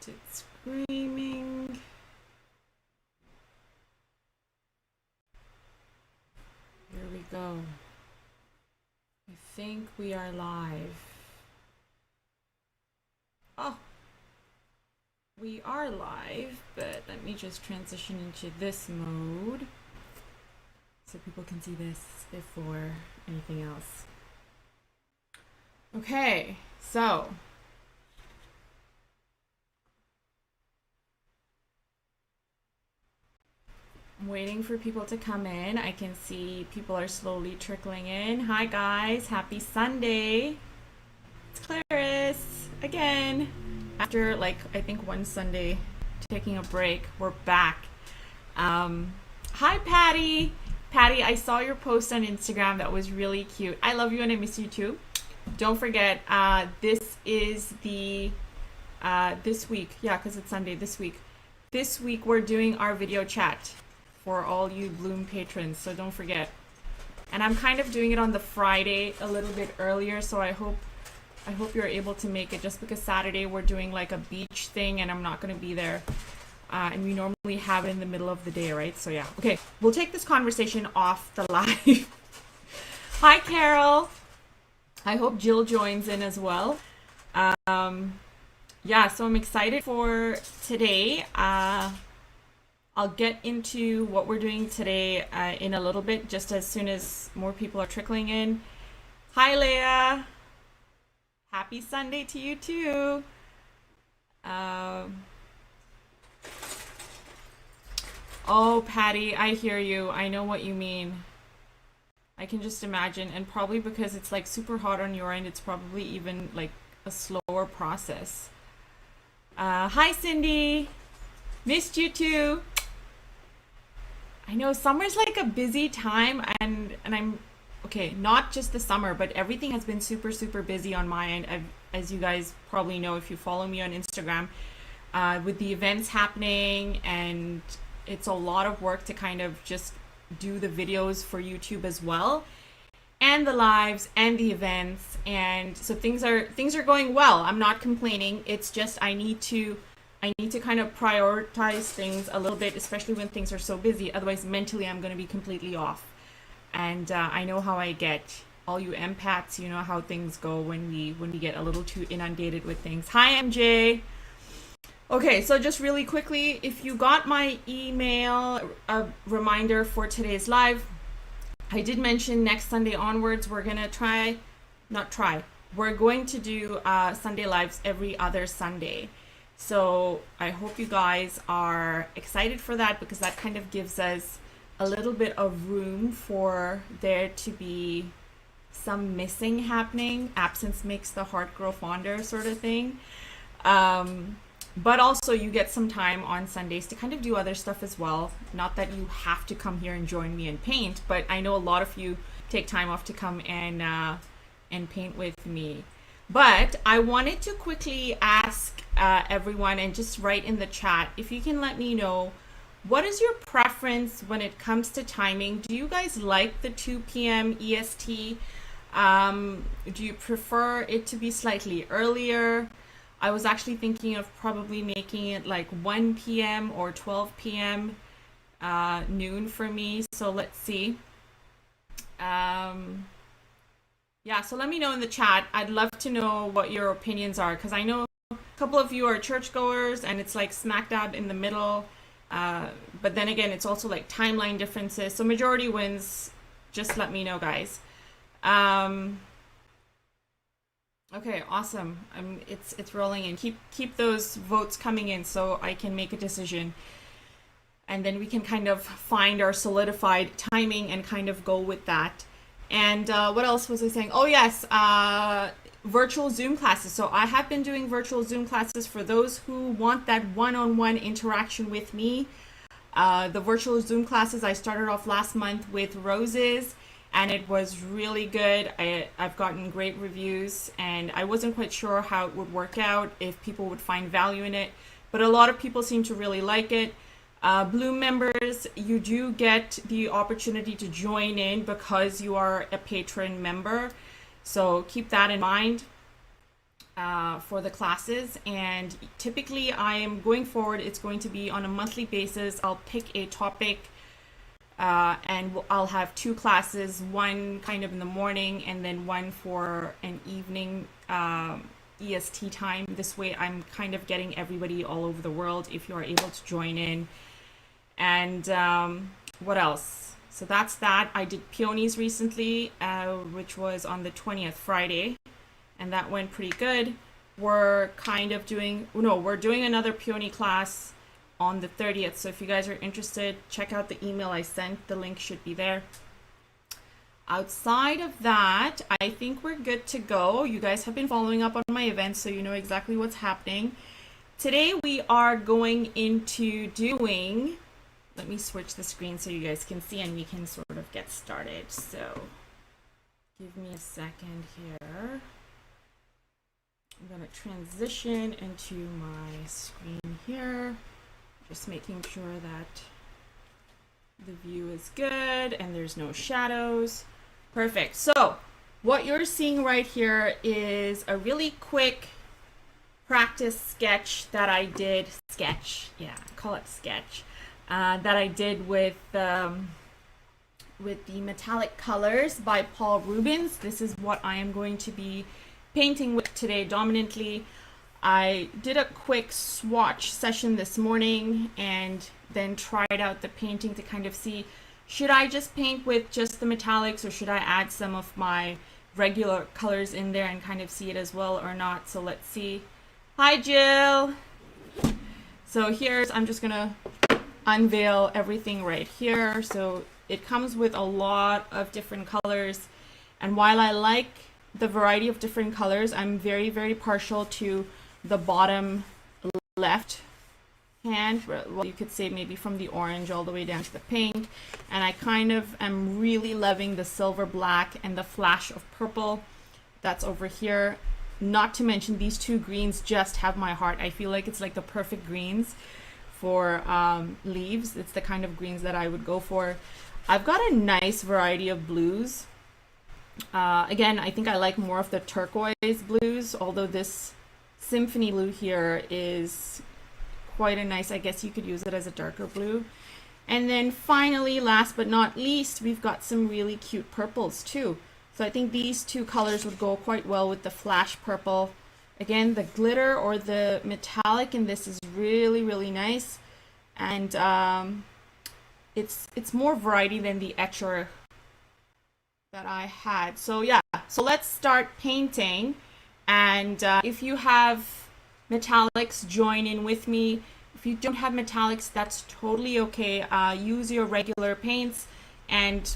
It's screaming. Here we go. I think we are live. Oh, we are live, but let me just transition into this mode so people can see this before anything else. Okay, so I'm waiting for people to come in. I can see people are slowly trickling in. Hi guys, happy Sunday. It's Clarice again. After like I think one Sunday taking a break, we're back. Hi Patty. Patty, I saw your post on Instagram. That was really cute. I love you and I miss you too. Don't forget, this is the this week, yeah, because it's Sunday this week. This week we're doing our video chat for all you Bloom patrons, so don't forget. And I'm kind of doing it on the Friday a little bit earlier, so I hope you're able to make it, just because Saturday we're doing like a beach thing and I'm not going to be there. And we normally have it in the middle of the day, right? So yeah. Okay, we'll take this conversation off the live. Hi, Carol. I hope Jill joins in as well. Yeah, so I'm excited for today. I'll get into what we're doing today in a little bit, just as soon as more people are trickling in. Hi, Leah. Happy Sunday to you too. Oh, Patty, I hear you. I know what you mean. I can just imagine, and probably because it's like super hot on your end, it's probably even like a slower process. Hi, Cindy. Missed you too. I know summer's like a busy time, and I'm okay, not just the summer, but everything has been super busy on my end. As you guys probably know if you follow me on Instagram, with the events happening, and it's a lot of work to kind of just do the videos for YouTube as well, and the lives and the events, and so things are going well. I'm not complaining. It's just I need to kind of prioritize things a little bit, especially when things are so busy. Otherwise, mentally, I'm going to be completely off. And I know how I get. All you empaths, you know how things go when we get a little too inundated with things. Hi, MJ. Okay, so just really quickly, if you got my email reminder for today's live, I did mention next Sunday onwards, we're going to we're going to do Sunday lives every other Sunday. So I hope you guys are excited for that, because that kind of gives us a little bit of room for there to be some missing happening. Absence makes the heart grow fonder sort of thing. But also you get some time on Sundays to kind of do other stuff as well. Not that you have to come here and join me and paint, but I know a lot of you take time off to come and paint with me. But I wanted to quickly ask everyone, and just write in the chat, if you can let me know, what is your preference when it comes to timing? Do you guys like the 2 p.m. EST? Do you prefer it to be slightly earlier? I was actually thinking of probably making it like 1 p.m. or 12 p.m. Noon for me. So let's see. Yeah, so let me know in the chat. I'd love to know what your opinions are, because I know a couple of you are churchgoers and it's like smack dab in the middle. But then again, it's also like timeline differences. So majority wins. Just let me know, guys. Okay, awesome. It's rolling in. Keep those votes coming in so I can make a decision. And then we can kind of find our solidified timing and kind of go with that. And what else was I saying? Oh yes, virtual Zoom classes. So I have been doing virtual Zoom classes for those who want that one-on-one interaction with me. The virtual Zoom classes, I started off last month with roses, and it was really good. I've gotten great reviews, and I wasn't quite sure how it would work out, if people would find value in it, but a lot of people seem to really like it. Bloom members, you do get the opportunity to join in because you are a patron member, so keep that in mind. for the classes, and typically I am going forward, it's going to be on a monthly basis. I'll pick a topic and I'll have two classes, one kind of in the morning and then one for an evening EST time. This way I'm kind of getting everybody all over the world if you are able to join in. And what else? So that's that. I did peonies recently, which was on the 20th, Friday, and that went pretty good. We're kind of doing, no, we're doing another peony class on the 30th. So if you guys are interested, check out the email I sent. The link should be there. Outside of that, I think we're good to go. You guys have been following up on my events, so you know exactly what's happening. Today we are going into doing, let me switch the screen so you guys can see and we can sort of get started. So give me a second here. I'm going to transition into my screen here, just making sure that the view is good and there's no shadows. Perfect. So what you're seeing right here is a really quick practice sketch that I did, call it sketch, that I did with the metallic colors by Paul Rubens. This is what I am going to be painting with today dominantly. I did a quick swatch session this morning and then tried out the painting to kind of see, should I just paint with just the metallics or should I add some of my regular colors in there and kind of see it as well or not. So let's see. Hi Jill. So here's, I'm just gonna unveil everything right here. So it comes with a lot of different colors, and while I like the variety of different colors, I'm very, very partial to the bottom left hand. Well, you could say maybe from the orange all the way down to the pink. And I kind of am really loving the silver black and the flash of purple that's over here. Not to mention these two greens just have my heart. I feel like it's like the perfect greens for leaves. It's the kind of greens that I would go for. I've got a nice variety of blues. Again, I think I like more of the turquoise blues, although this symphony blue here is quite a nice, I guess you could use it as a darker blue. And then finally, last but not least, we've got some really cute purples too. So I think these two colors would go quite well with the flash purple. Again, the glitter or the metallic in this is really, really nice. And it's more variety than the ETCHR that I had. So yeah, so let's start painting. And if you have metallics, join in with me. If you don't have metallics, that's totally okay. Use your regular paints, and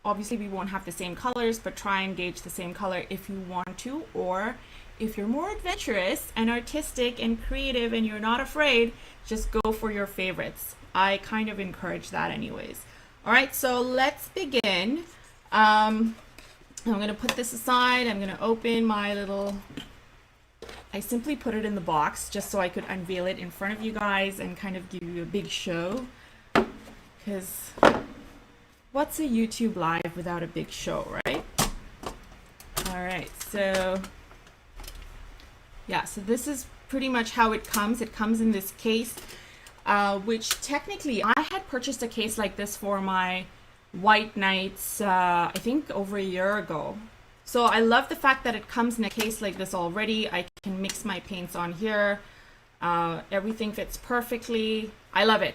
obviously we won't have the same colors, but try and gauge the same color if you want to, or if you're more adventurous and artistic and creative and you're not afraid, just go for your favorites. I kind of encourage that anyways. All right, so let's begin. I'm going to put this aside. I'm going to open my little, I simply put it in the box just so I could unveil it in front of you guys and kind of give you a big show, because what's a YouTube live without a big show, right? All right, so yeah, so this is pretty much how it comes. It comes in this case, which technically I had purchased a case like this for my White Nights, I think over a year ago. So I love the fact that it comes in a case like this already. I can mix my paints on here. Everything fits perfectly. I love it.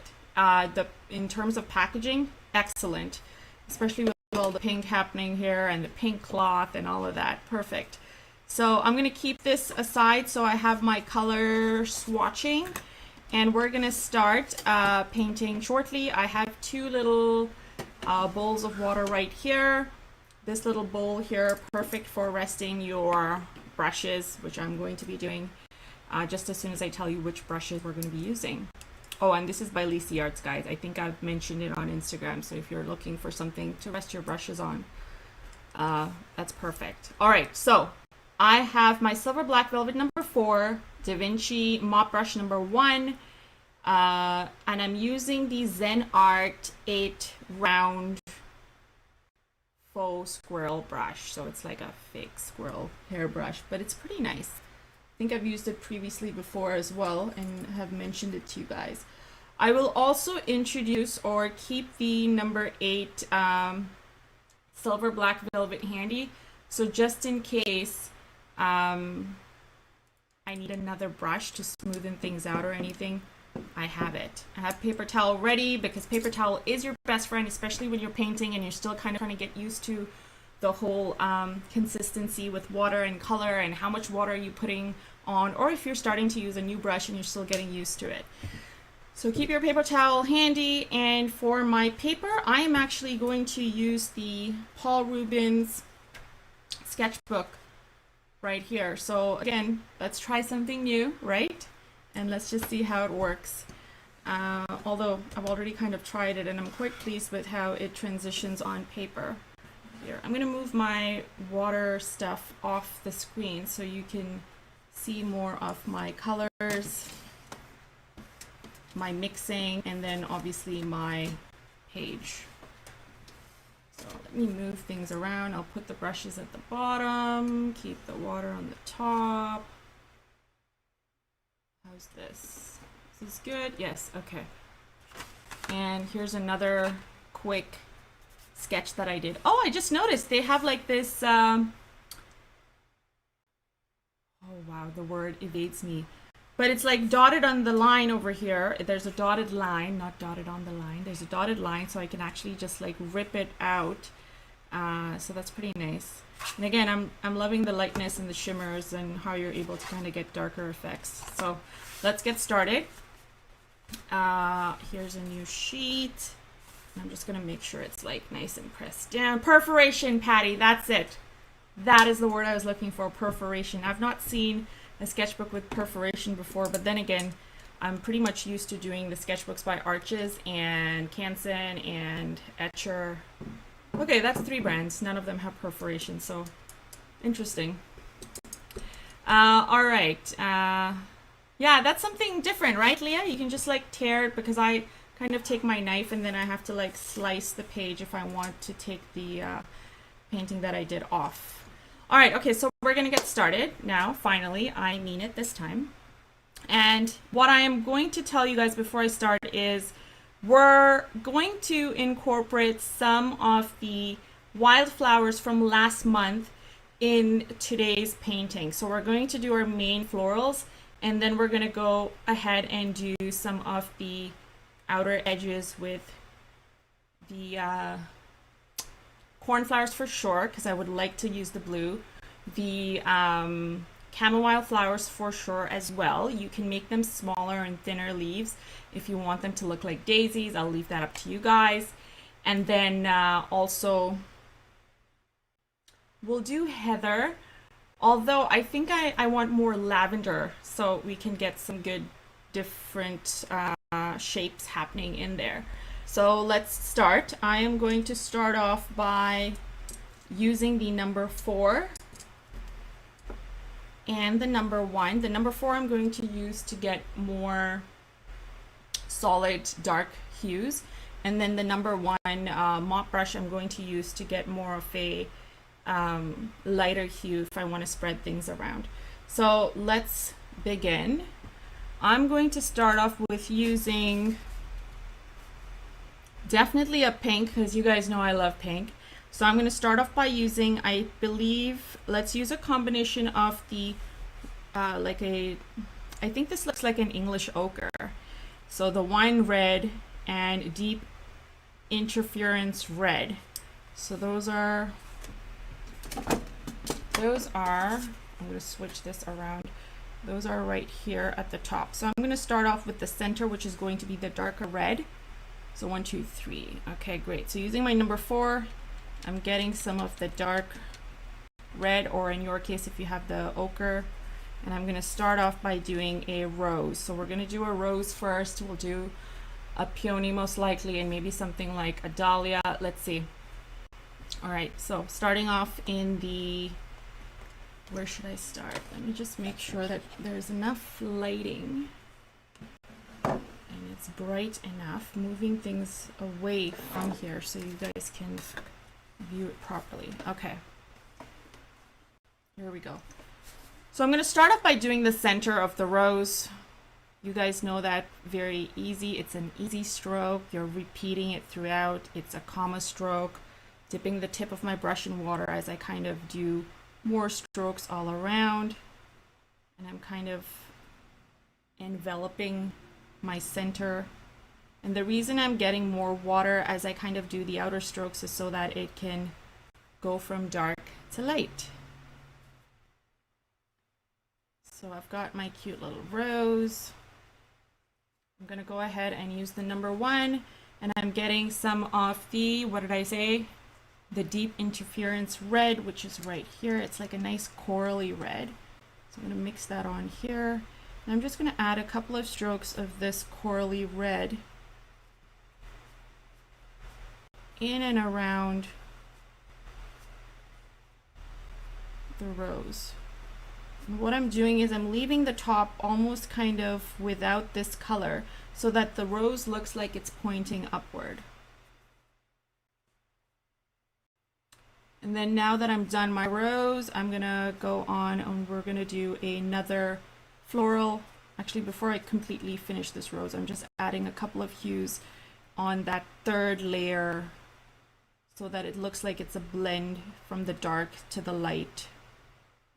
In terms of packaging, excellent, especially with all the pink happening here and the pink cloth and all of that. Perfect. So I'm going to keep this aside so I have my color swatching, and we're going to start painting shortly. I have two little bowls of water right here. This little bowl here, perfect for resting your brushes, which I'm going to be doing just as soon as I tell you which brushes we're going to be using. Oh, and this is by Lisi Arts, guys. I think I've mentioned it on Instagram, so if you're looking for something to rest your brushes on, that's perfect. All right, so I have my Silver Black Velvet number 4, Da Vinci Mop brush number 1, and I'm using the Zen Art 8 round faux squirrel brush. So it's like a fake squirrel hairbrush, but it's pretty nice. think I've used it previously before as well and have mentioned it to you guys. I will also introduce or keep the number 8 silver black velvet handy. So just in case I need another brush to smoothen things out or anything, I have it. I have paper towel ready because paper towel is your best friend, especially when you're painting and you're still kind of trying to get used to the whole consistency with water and color and how much water are you putting on, or if you're starting to use a new brush and you're still getting used to it. So keep your paper towel handy, and for my paper, I am actually going to use the Paul Rubens sketchbook right here. So again, let's try something new, right? And let's just see how it works. Although I've already kind of tried it and I'm quite pleased with how it transitions on paper. Here, I'm going to move my water stuff off the screen so you can see more of my colors, my mixing, and then obviously my page. So let me move things around. I'll put the brushes at the bottom, keep the water on the top. How's this? Is this good? Yes, okay. And here's another quick sketch that I did. Oh, I just noticed they have like this, oh wow, the word evades me. But it's like dotted on the line over here. There's a dotted line, not dotted on the line. There's a dotted line, so I can actually just like rip it out. So that's pretty nice. And again, I'm loving the lightness and the shimmers and how you're able to kind of get darker effects. So let's get started. Here's a new sheet. I'm just gonna make sure it's like nice and pressed down. Perforation, Patty, that's it. That is the word I was looking for, perforation. I've not seen a sketchbook with perforation before, but then again, I'm pretty much used to doing the sketchbooks by Arches and Canson and ETCHR. Okay, that's 3 brands. None of them have perforation, so interesting. All right. Yeah, that's something different, right, Leah? You can just like tear it, because I kind of take my knife and then I have to like slice the page if I want to take the painting that I did off. All right, okay, so we're gonna get started now. Finally, I mean it this time. And what I am going to tell you guys before I start is we're going to incorporate some of the wildflowers from last month in today's painting. So we're going to do our main florals, and then we're gonna go ahead and do some of the outer edges with the cornflowers for sure, because I would like to use the blue. The chamomile flowers for sure as well. You can make them smaller and thinner leaves if you want them to look like daisies. I'll leave that up to you guys. And then also we'll do heather, although I think I want more lavender so we can get some good different shapes happening in there. So let's start. I am going to start off by using the number 4 and the number 1. The number 4 I'm going to use to get more solid dark hues, and then the number 1 mop brush I'm going to use to get more of a lighter hue if I want to spread things around. So let's begin. I'm going to start off with using definitely a pink, because you guys know I love pink. So I'm going to start off by using, I believe, let's use a combination of the I think this looks like an English ochre. So the wine red and deep interference red. So those are, I'm going to switch this around. Those are right here at the top. So I'm going to start off with the center, which is going to be the darker red. So 1, 2, 3. Okay, great. So using my number 4, I'm getting some of the dark red, or in your case, if you have the ochre. And I'm going to start off by doing a rose. So we're going to do a rose first. We'll do a peony most likely, and maybe something like a dahlia. Let's see. All right, so starting off in the, where should I start? Let me just make sure that there's enough lighting and it's bright enough, moving things away from here so you guys can view it properly. Okay, here we go. So I'm going to start off by doing the center of the rose. You guys know that very easy. It's an easy stroke. You're repeating it throughout. It's a comma stroke. Dipping the tip of my brush in water as I kind of do more strokes all around. And I'm kind of enveloping my center. And the reason I'm getting more water as I kind of do the outer strokes is so that it can go from dark to light. So I've got my cute little rose. I'm going to go ahead and use the number 1, and I'm getting some of the, what did I say? The deep interference red, which is right here. It's like a nice corally red. So I'm going to mix that on here. And I'm just going to add a couple of strokes of this corally red in and around the rose. And what I'm doing is I'm leaving the top almost kind of without this color so that the rose looks like it's pointing upward. And then now that I'm done my rose, I'm gonna go on and we're gonna do another floral. Actually, before I completely finish this rose, I'm just adding a couple of hues on that third layer so that it looks like it's a blend from the dark to the light.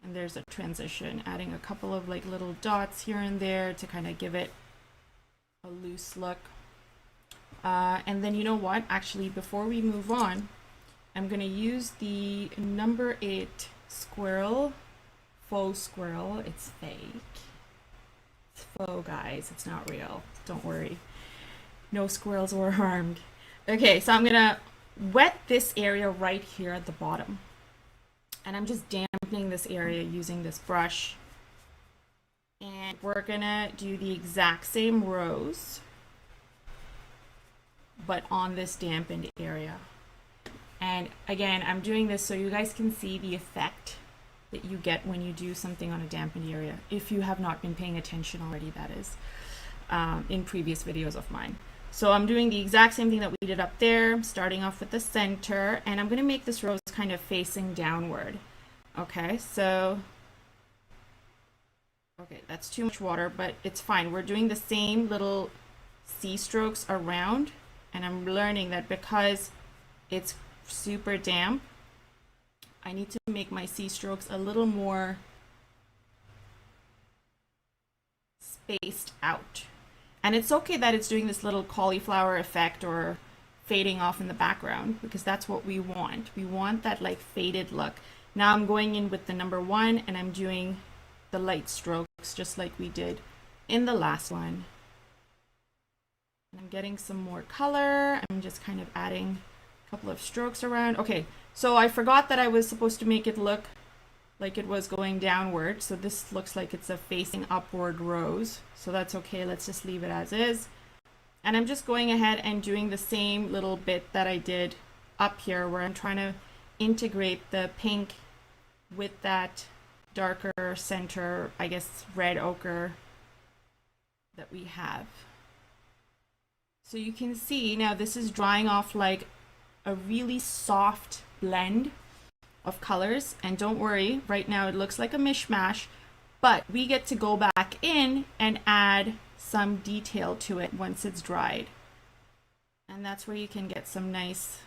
And there's a transition, adding a couple of like little dots here and there to kind of give it a loose look. And then you know what? Actually, before we move on, I'm going to use the number 8 Squirrel, faux squirrel. It's fake. It's faux, guys. It's not real. Don't worry. No squirrels were harmed. Okay, so I'm going to wet this area right here at the bottom. And I'm just dampening this area using this brush. And we're gonna do the exact same rose, but on this dampened area. And again, I'm doing this so you guys can see the effect that you get when you do something on a dampened area. If you have not been paying attention already, that is, in previous videos of mine. So I'm doing the exact same thing that we did up there, starting off with the center, and I'm going to make this rose kind of facing downward. Okay, so, okay, that's too much water, but it's fine. We're doing the same little C strokes around, and I'm learning that because it's super damp, I need to make my C strokes a little more spaced out. And it's okay that it's doing this little cauliflower effect or fading off in the background, because that's what we want. We want that like faded look. Now I'm going in with the number 1 and I'm doing the light strokes just like we did in the last one. And I'm getting some more color. I'm just kind of adding a couple of strokes around. Okay, so I forgot that I was supposed to make it look like it was going downward. So this looks like it's a facing upward rose. So that's okay. Let's just leave it as is. And I'm just going ahead and doing the same little bit that I did up here where I'm trying to integrate the pink with that darker center, I guess, red ochre that we have. So you can see now this is drying off like a really soft blend of colors, and don't worry, right now it looks like a mishmash, but we get to go back in and add some detail to it once it's dried, and that's where you can get some nice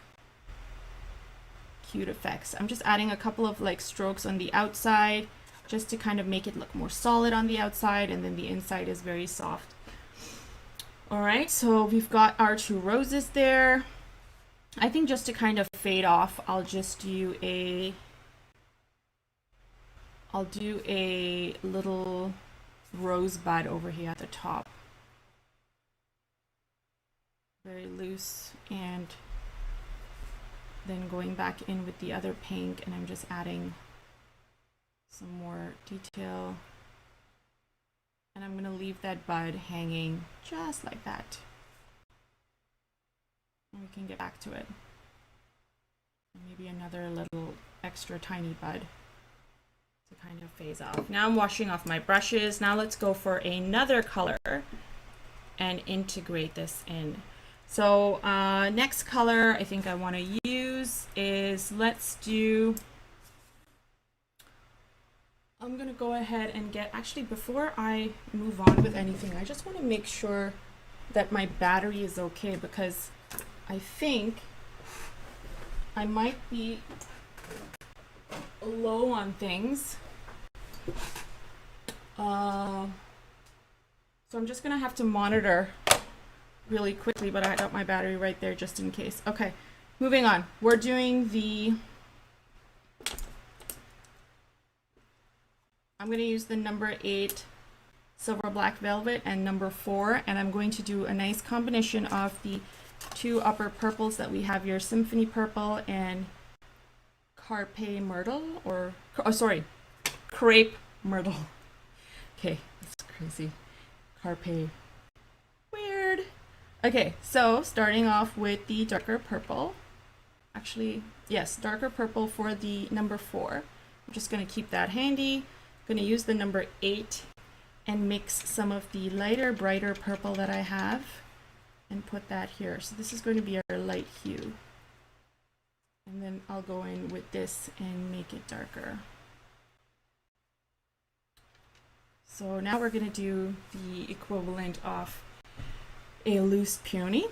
cute effects. I'm just adding a couple of like strokes on the outside just to kind of make it look more solid on the outside, and then the inside is very soft. All right, so we've got our 2 roses there. I think just to kind of fade off, I'll do a little rosebud over here at the top. Very loose, and then going back in with the other pink, and I'm just adding some more detail. And I'm going to leave that bud hanging just like that. We can get back to it. Maybe another little extra tiny bud to kind of phase off. Now I'm washing off my brushes. Now let's go for another color and integrate this in. So next color I think I want to use is, let's do I'm gonna go ahead and get, actually before I move on with anything, I just want to make sure that my battery is okay, because I think I might be low on things. So I'm just gonna have to monitor really quickly, but I got my battery right there just in case. Okay, moving on. We're doing the, I'm going to use the number 8 Silver Black Velvet and number 4, and I'm going to do a nice combination of the two upper purples that we have here, Symphony Purple and Carpe Myrtle, or, oh sorry, Crepe Myrtle. Okay, that's crazy. Carpe, weird. Okay, so starting off with the darker purple, actually, yes, darker purple for the number 4. I'm just going to keep that handy. I'm going to use the number 8 and mix some of the lighter, brighter purple that I have and put that here. So this is going to be our light hue. And then I'll go in with this and make it darker. So now we're going to do the equivalent of a loose peony.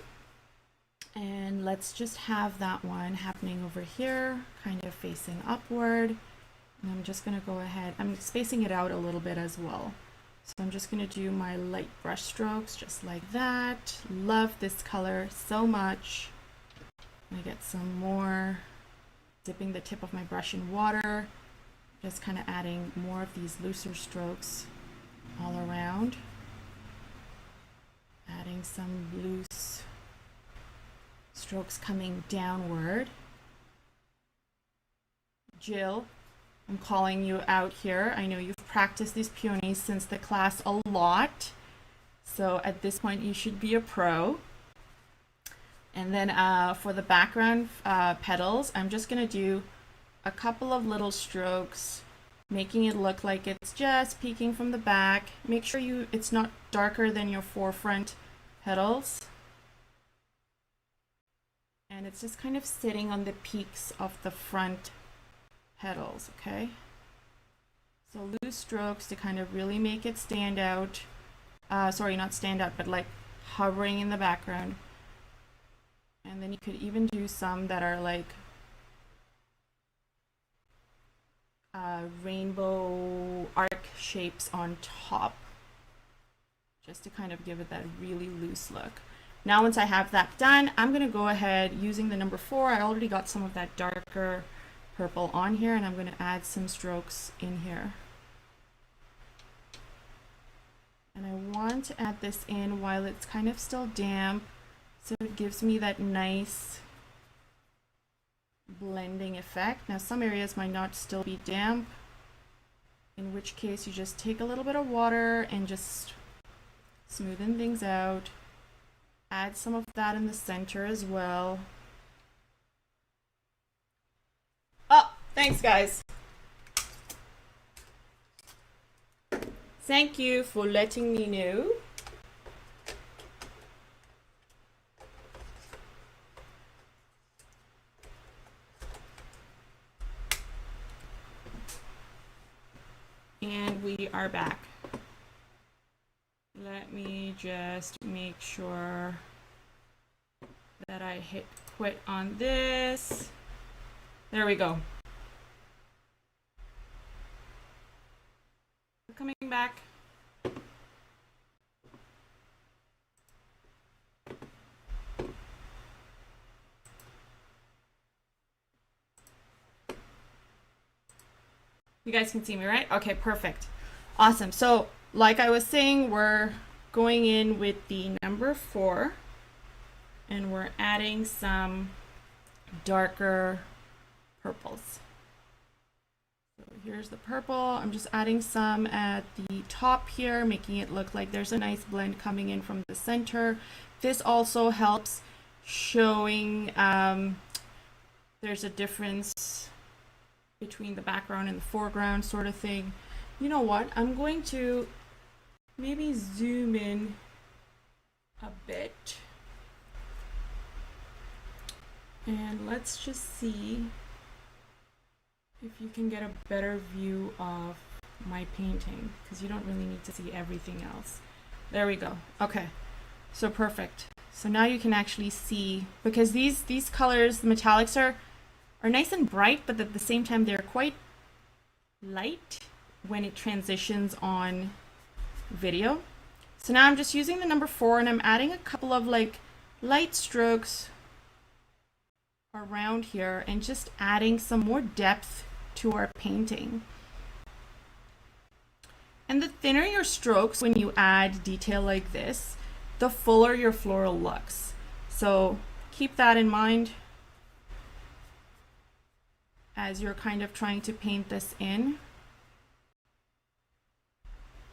And let's just have that one happening over here, kind of facing upward. And I'm just going to go ahead, I'm spacing it out a little bit as well. So I'm just going to do my light brush strokes just like that. Love this color so much. I get some more, dipping the tip of my brush in water, just kind of adding more of these looser strokes all around. Adding some loose strokes coming downward. Jill, I'm calling you out here. I know you've practiced these peonies since the class a lot, so at this point you should be a pro. And then for the background petals, I'm just going to do a couple of little strokes, making it look like it's just peeking from the back. Make sure it's not darker than your forefront petals. And it's just kind of sitting on the peaks of the front petals, okay? So loose strokes to kind of really make it stand out. Sorry, not stand out, but like hovering in the background. And then you could even do some that are like rainbow arc shapes on top, just to kind of give it that really loose look. Now once I have that done, I'm going to go ahead using the number 4. I already got some of that darker purple on here, and I'm going to add some strokes in here. And I want to add this in while it's kind of still damp, so it gives me that nice blending effect. Now some areas might not still be damp, in which case you just take a little bit of water and just smoothen things out. Add some of that in the center as well. Oh, thanks guys. Thank you for letting me know. And we are back. Let me just make sure that I hit quit on this. There we go. We're coming back. You guys can see me, right? Okay, perfect. Awesome. So, like I was saying, we're going in with the number 4, and we're adding some darker purples. So here's the purple. I'm just adding some at the top here, making it look like there's a nice blend coming in from the center. This also helps showing there's a difference between the background and the foreground sort of thing. You know what? I'm going to maybe zoom in a bit. And let's just see if you can get a better view of my painting, because you don't really need to see everything else. There we go. Okay, so perfect. So now you can actually see, because these colors, the metallics are nice and bright, but at the same time they're quite light when it transitions on video. So now I'm just using the number 4 and I'm adding a couple of like light strokes around here and just adding some more depth to our painting. And the thinner your strokes when you add detail like this, the fuller your floral looks. So keep that in mind as you're kind of trying to paint this in.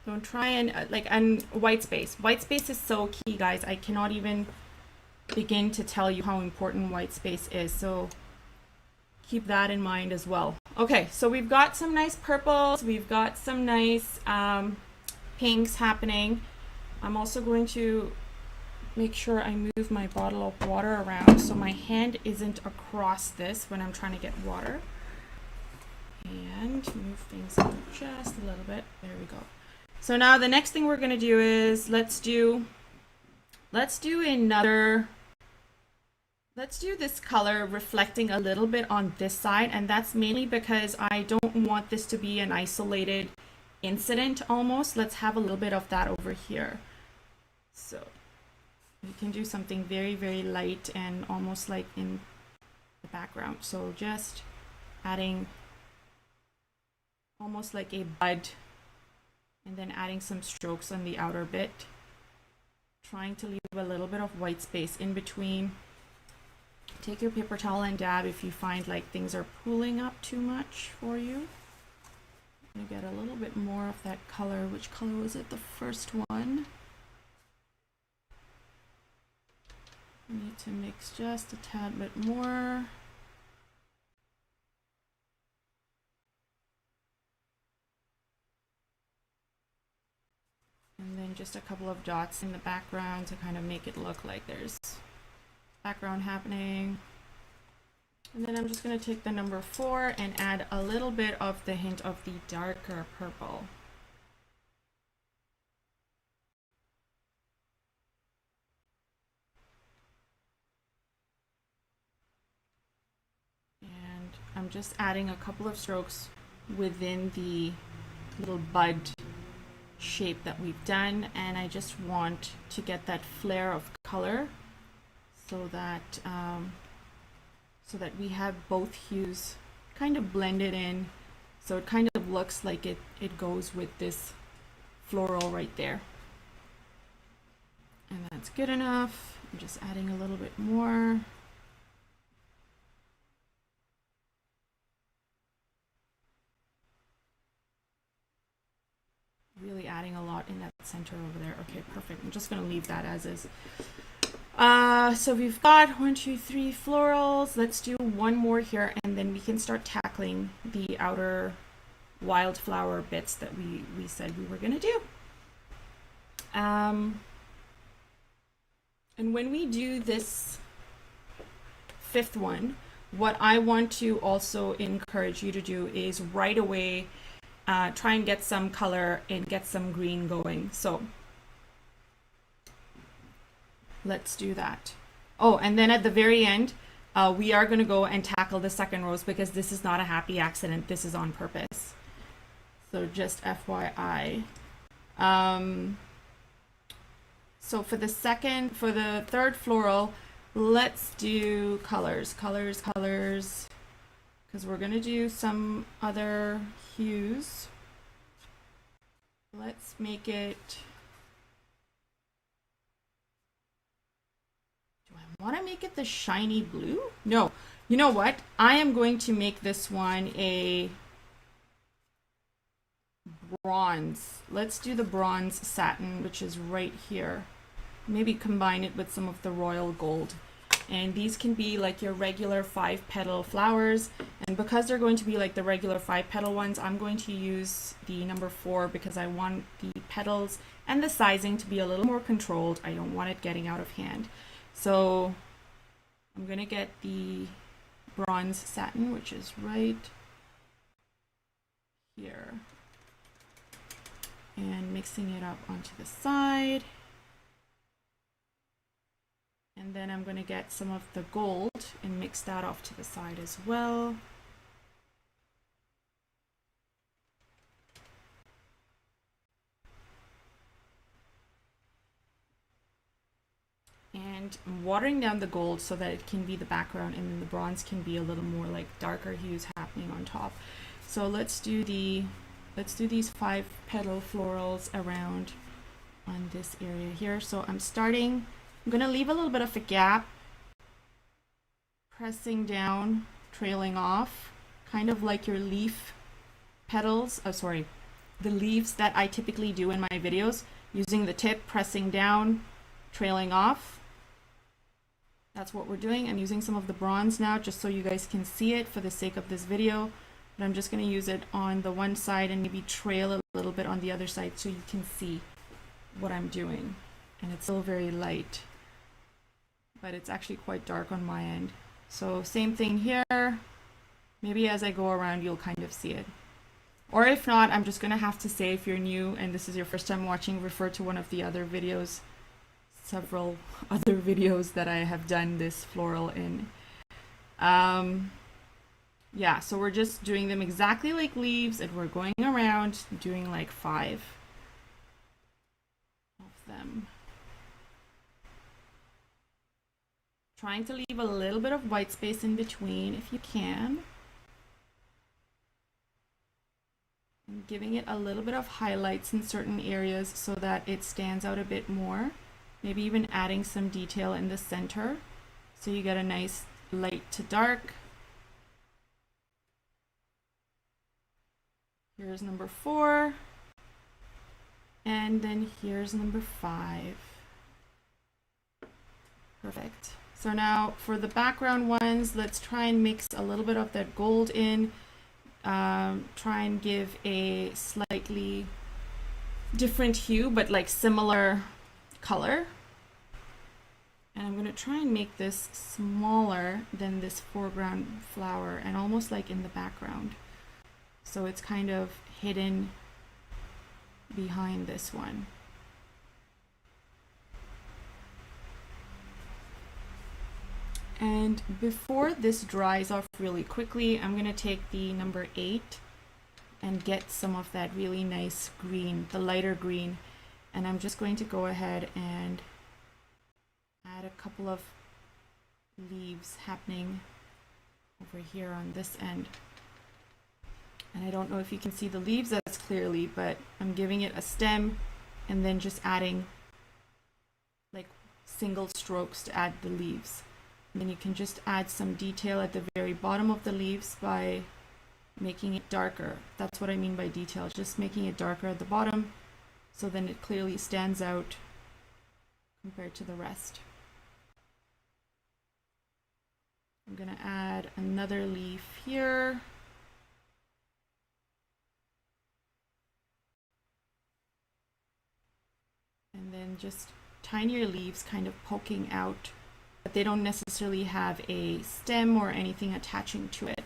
Don't try and white space. White space is so key, guys. I cannot even begin to tell you how important white space is. So keep that in mind as well. Okay, so we've got some nice purples. We've got some nice pinks happening. I'm also going to make sure I move my bottle of water around so my hand isn't across this when I'm trying to get water. And move things up just a little bit. There we go. So now the next thing we're going to do is let's do this color reflecting a little bit on this side, and that's mainly because I don't want this to be an isolated incident almost. Let's have a little bit of that over here. So we can do something very, very light and almost like in the background. So just adding almost like a bud and then adding some strokes on the outer bit, trying to leave a little bit of white space in between. Take your paper towel and dab if you find like things are pooling up too much for you. I'm gonna get a little bit more of that color. Which color was it? The first one. I need to mix just a tad bit more. And then just a couple of dots in the background to kind of make it look like there's background happening. And then I'm just going to take the number 4 and add a little bit of the hint of the darker purple. And I'm just adding a couple of strokes within the little bud shape that we've done, and I just want to get that flare of color so that we have both hues kind of blended in, so it kind of looks like it goes with this floral right there. And that's good enough. I'm just adding a little bit more. Really adding a lot in that center over there. Okay, perfect. I'm just going to leave that as is. So we've got 1, 2, 3 florals. Let's do one more here, and then we can start tackling the outer wildflower bits that we said we were going to do. And when we do this 5th one, what I want to also encourage you to do is right away try and get some color and get some green going. So let's do that. Oh, and then at the very end, we are going to go and tackle the second rose, because this is not a happy accident. This is on purpose. So just FYI. So for the 3rd floral, let's do colors, because we're going to do some other hues. Let's make it, do I want to make it the shiny blue? No, you know what? I am going to make this one a bronze. Let's do the bronze satin, which is right here. Maybe combine it with some of the royal gold. And these can be like your regular 5-petal flowers. And because they're going to be like the regular 5-petal ones, I'm going to use the number 4 because I want the petals and the sizing to be a little more controlled. I don't want it getting out of hand. So I'm going to get the bronze satin, which is right here. and mixing it up onto the side. And then I'm going to get some of the gold and mix that off to the side as well. And I'm watering down the gold so that it can be the background, and then the bronze can be a little more like darker hues happening on top. So let's do these 5-petal florals around on this area here. So I'm gonna leave a little bit of a gap, pressing down, trailing off, kind of like your leaf petals. Oh, sorry, the leaves that I typically do in my videos, using the tip, pressing down, trailing off. That's what we're doing. I'm using some of the bronze now just so you guys can see it for the sake of this video. But I'm just going to use it on the one side and maybe trail a little bit on the other side so you can see what I'm doing. And it's still very light, but it's actually quite dark on my end. So same thing here. Maybe as I go around, you'll kind of see it. Or if not, I'm just going to have to say, if you're new and this is your first time watching, refer to one of the other videos, several other videos that I have done this floral in. Yeah, so we're just doing them exactly like leaves, and we're going around doing like 5 of them. Trying to leave a little bit of white space in between if you can. And giving it a little bit of highlights in certain areas so that it stands out a bit more. Maybe even adding some detail in the center so you get a nice light to dark. Here's number 4. And then here's number 5. Perfect. So now for the background ones, let's try and mix a little bit of that gold in. Try and give a slightly different hue, but like similar color. And I'm going to try and make this smaller than this foreground flower and almost like in the background. So it's kind of hidden behind this one. And before this dries off really quickly, I'm going to take the number 8 and get some of that really nice green, the lighter green. And I'm just going to go ahead and add a couple of leaves happening over here on this end. And I don't know if you can see the leaves as clearly, but I'm giving it a stem and then just adding like single strokes to add the leaves. And then you can just add some detail at the very bottom of the leaves by making it darker. That's what I mean by detail, just making it darker at the bottom so then it clearly stands out compared to the rest. I'm going to add another leaf here. And then just tinier leaves kind of poking out, but they don't necessarily have a stem or anything attaching to it,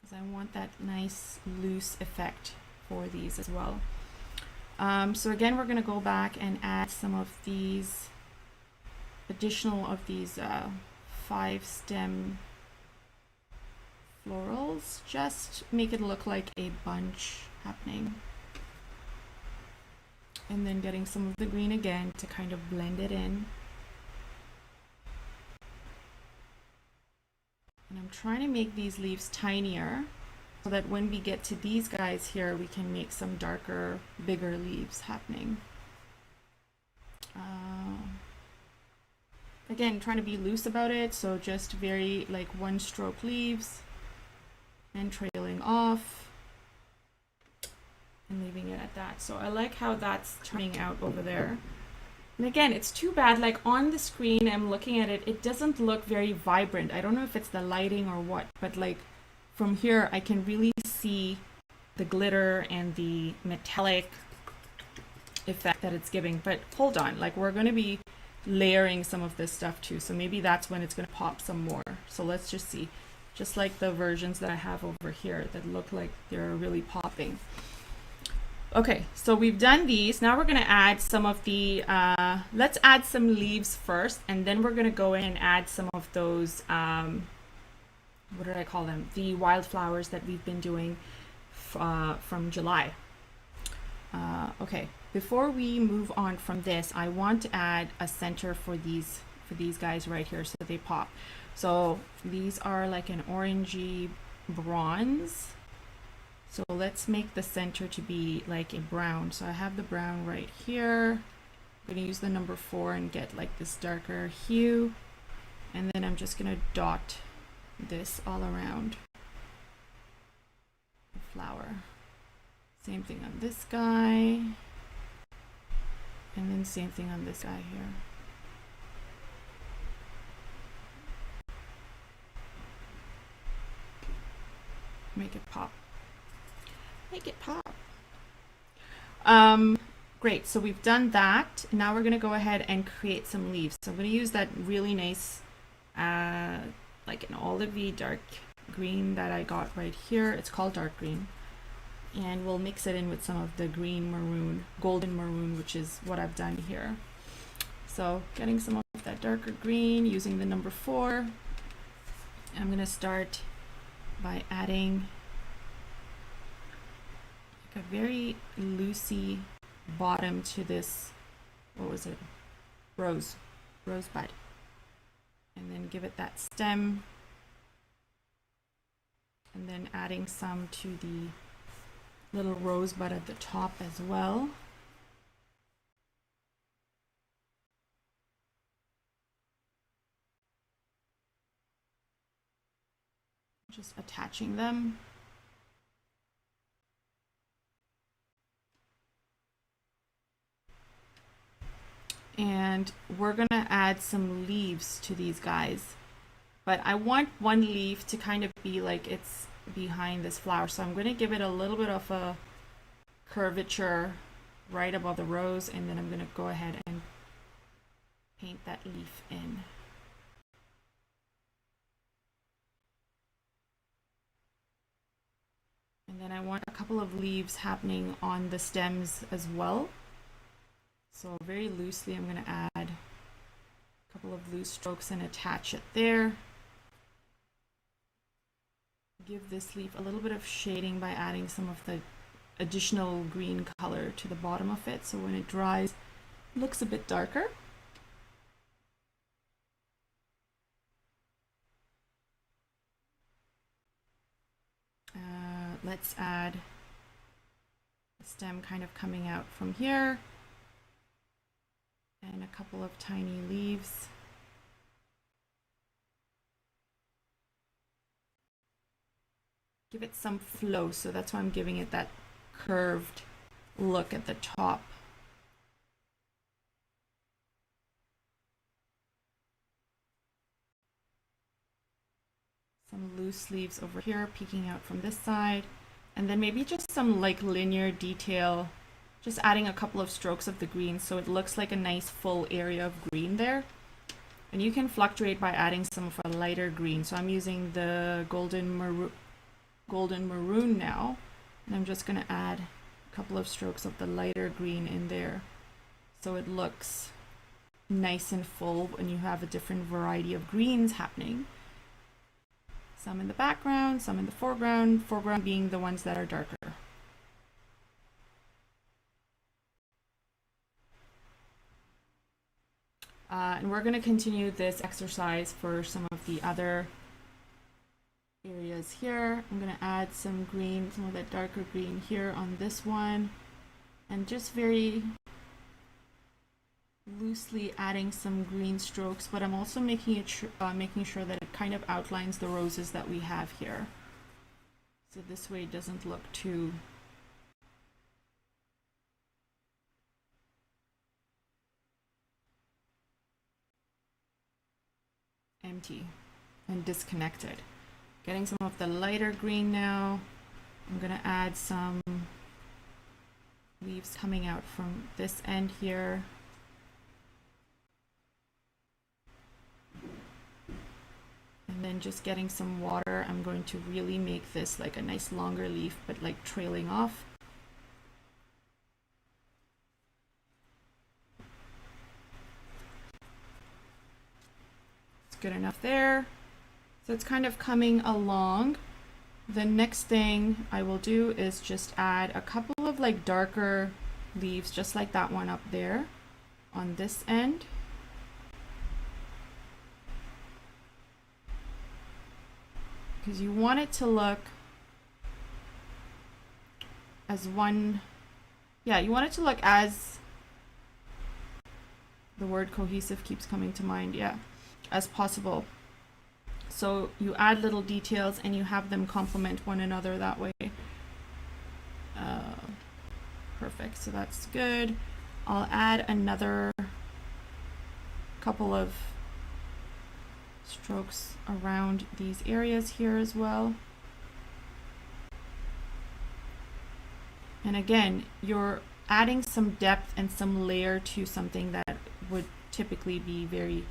because I want that nice loose effect for these as well. So again, we're going to go back and add some of these additional of these 5 stem florals, just make it look like a bunch happening. And then getting some of the green again to kind of blend it in. And I'm trying to make these leaves tinier so that when we get to these guys here, we can make some darker, bigger leaves happening. Again, trying to be loose about it, so just very like one stroke leaves and trailing off and leaving it at that. So I like how that's turning out over there. And again, it's too bad, like on the screen, I'm looking at it, it doesn't look very vibrant. I don't know if it's the lighting or what, but like from here, I can really see the glitter and the metallic effect that it's giving. But hold on, like we're going to be layering some of this stuff too, so maybe that's when it's going to pop some more. So let's just see, just like the versions that I have over here that look like they're really popping. Okay, so we've done these. Now we're going to add some of the, let's add some leaves first, and then we're going to go in and add some of those, what did I call them? The wildflowers that we've been doing from July. Okay, before we move on from this, I want to add a center for these guys right here so they pop. So these are like an orangey bronze. So let's make the center to be like a brown. So I have the brown right here. I'm going to use the number 4 and get like this darker hue. And then I'm just going to dot this all around the flower. Same thing on this guy. And then same thing on this guy here. Make it pop. Make it pop. Great, so we've done that. Now we're going to go ahead and create some leaves. So I'm going to use that really nice, like an olivey dark green that I got right here. It's called dark green. And we'll mix it in with some of the green maroon, golden maroon, which is what I've done here. So getting some of that darker green, using the number 4. I'm going to start by adding a very loosey bottom to this, what was it, rosebud, and then give it that stem, and then adding some to the little rosebud at the top as well. Just attaching them. And we're gonna add some leaves to these guys, but I want one leaf to kind of be like it's behind this flower, so I'm going to give it a little bit of a curvature right above the rose, and then I'm going to go ahead and paint that leaf in. And then I want a couple of leaves happening on the stems as well. So very loosely I'm going to add a couple of loose strokes and attach it there. Give this leaf a little bit of shading by adding some of the additional green color to the bottom of it, so when it dries it looks a bit darker. Let's add a stem kind of coming out from here and a couple of tiny leaves. Give it some flow, so that's why I'm giving it that curved look at the top. Some loose leaves over here peeking out from this side, and then maybe just some like linear detail, just adding a couple of strokes of the green so it looks like a nice full area of green there. And you can fluctuate by adding some of a lighter green, so I'm using the golden maroon now, and I'm just going to add a couple of strokes of the lighter green in there so it looks nice and full when you have a different variety of greens happening. Some in the background, some in the foreground being the ones that are darker. And we're going to continue this exercise for some of the other areas here. I'm going to add some green, some of that darker green here on this one, and just very loosely adding some green strokes, but I'm also making it making sure that it kind of outlines the roses that we have here, so this way it doesn't look too empty and disconnected. Getting some of the lighter green now. I'm going to add some leaves coming out from this end here. And then just getting some water. I'm going to really make this like a nice longer leaf, but like trailing off. good enough there. So it's kind of coming along. The next thing I will do is just add a couple of like darker leaves, just like that one up there on this end. Because you want it to look as one, yeah, you want it to look as, the word cohesive keeps coming to mind, yeah, as possible. So you add little details and you have them complement one another that way. Perfect, so that's good. I'll add another couple of strokes around these areas here as well. And again, you're adding some depth and some layer to something that would typically be very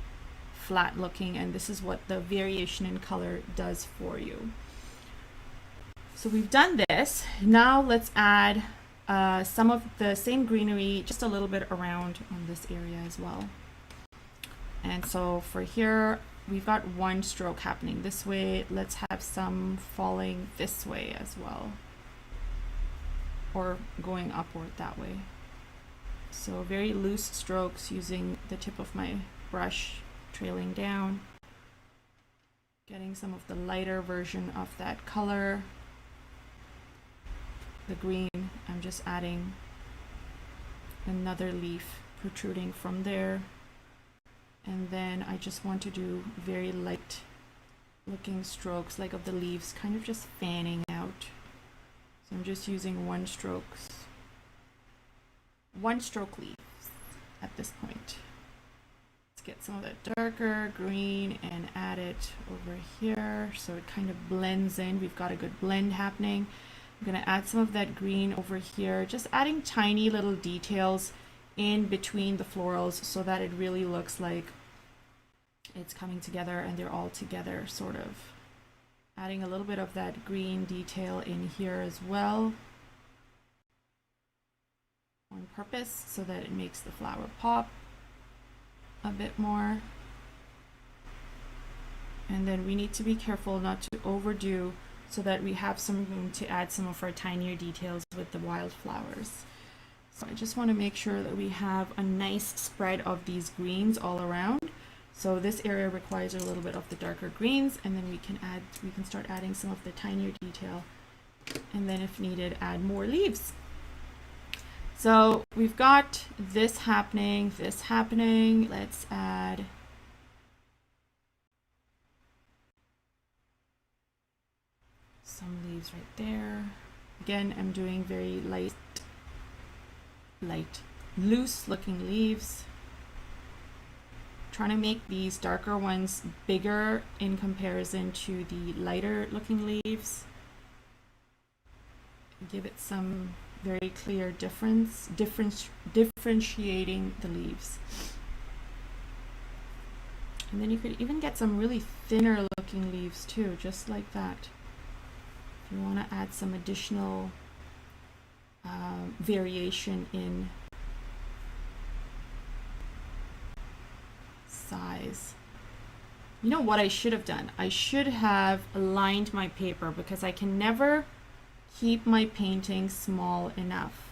flat looking, and this is what the variation in color does for you. So we've done this. Now let's add some of the same greenery, just a little bit around on this area as well. And so for here, we've got one stroke happening this way. Let's have some falling this way as well, or going upward that way. So very loose strokes using the tip of my brush, trailing down, getting some of the lighter version of that color. The green, I'm just adding another leaf protruding from there. And then I just want to do very light looking strokes, like of the leaves kind of just fanning out. So I'm just using one stroke leaves at this point. Let's get some of that darker green and add it over here so it kind of blends in. We've got a good blend happening. I'm going to add some of that green over here, just adding tiny little details in between the florals so that it really looks like it's coming together and they're all together, sort of. Adding a little bit of that green detail in here as well on purpose so that it makes the flower pop a bit more. And then we need to be careful not to overdo so that we have some room to add some of our tinier details with the wildflowers. So I just want to make sure that we have a nice spread of these greens all around. So this area requires a little bit of the darker greens, and then we can start adding some of the tinier detail, and then if needed, add more leaves. So we've got this happening, this happening. Let's add some leaves right there. Again, I'm doing very light, loose looking leaves. Trying to make these darker ones bigger in comparison to the lighter looking leaves. Give it some very clear differentiating the leaves. And then you could even get some really thinner looking leaves too, just like that. If you want to add some additional variation in size. You know what I should have done? I should have aligned my paper, because I can never keep my painting small enough.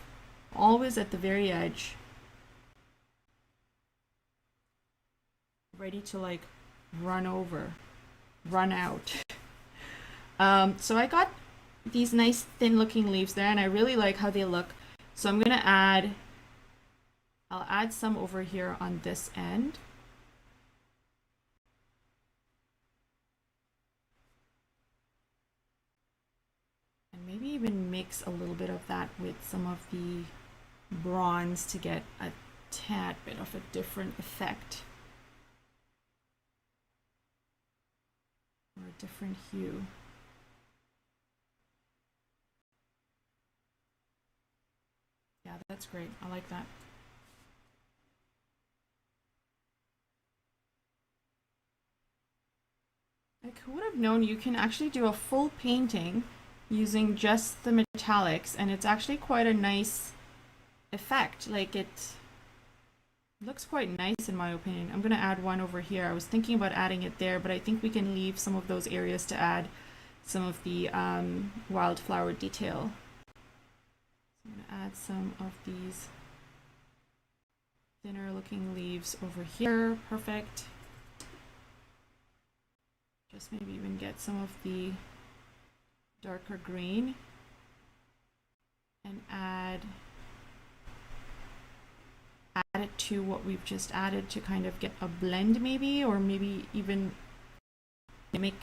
Always at the very edge, ready to like run out. So I got these nice thin looking leaves there, and I really like how they look. So I'm gonna I'll add some over here on this end. Maybe even mix a little bit of that with some of the bronze to get a tad bit of a different effect, or a different hue. Yeah, that's great. I like that. I would have known you can actually do a full painting using just the metallics, and it's actually quite a nice effect. Like, it Looks quite nice in my opinion. I'm gonna add one over here. I was thinking about adding it there, but I think we can leave some of those areas to add some of the wildflower detail. So I'm gonna add some of these thinner looking leaves over here. Perfect. Just maybe even get some of the darker green and add it to what we've just added to kind of get a blend maybe, or maybe even mimic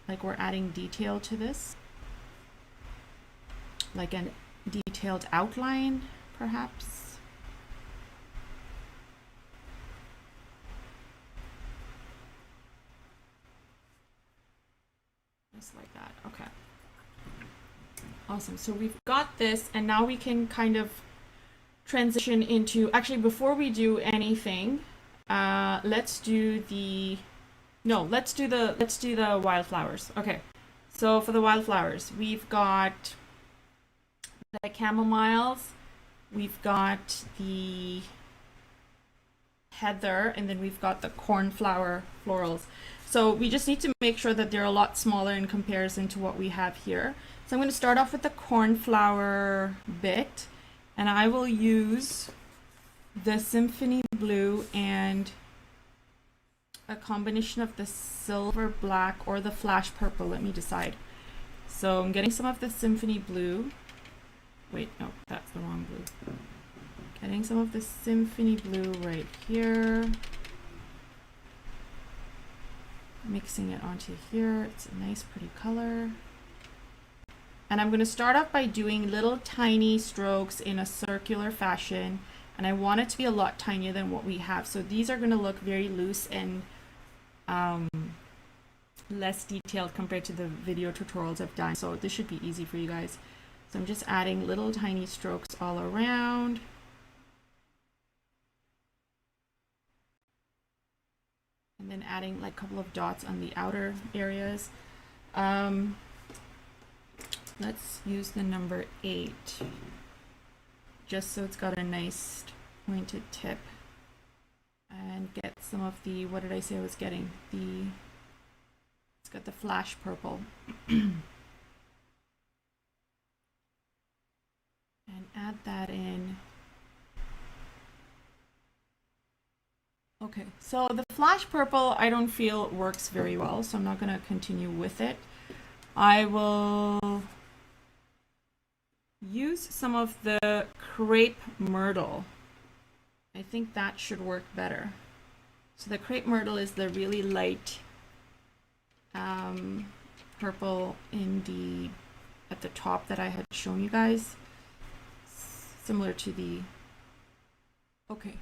like we're adding detail to this, like a detailed outline perhaps. Just like that. Okay. Awesome. So we've got this, and now we can kind of transition into, actually before we do anything, let's do the wildflowers. Okay. So for the wildflowers, we've got the chamomiles, we've got the heather, and then we've got the cornflower florals. So we just need to make sure that they're a lot smaller in comparison to what we have here. So I'm going to start off with the cornflower bit, and I will use the symphony blue and a combination of the silver black or the flash purple. Let me decide. So I'm getting some of the symphony blue. Wait, no, that's the wrong blue. Getting some of the symphony blue right here. Mixing it onto here. It's a nice pretty color. And I'm going to start off by doing little tiny strokes in a circular fashion, and I want it to be a lot tinier than what we have. So these are going to look very loose and less detailed compared to the video tutorials I've done. So this should be easy for you guys. So I'm just adding little tiny strokes all around. And then adding like a couple of dots on the outer areas. Let's use the number 8, just so it's got a nice pointed tip. And get some of the, what did I say I was getting? It's got the flash purple. And add that in. Okay, so the flash purple I don't feel works very well, so I'm not going to continue with it. I will use some of the crepe myrtle. I think that should work better. So the crepe myrtle is the really light purple at the top that I had shown you guys, similar to the, okay.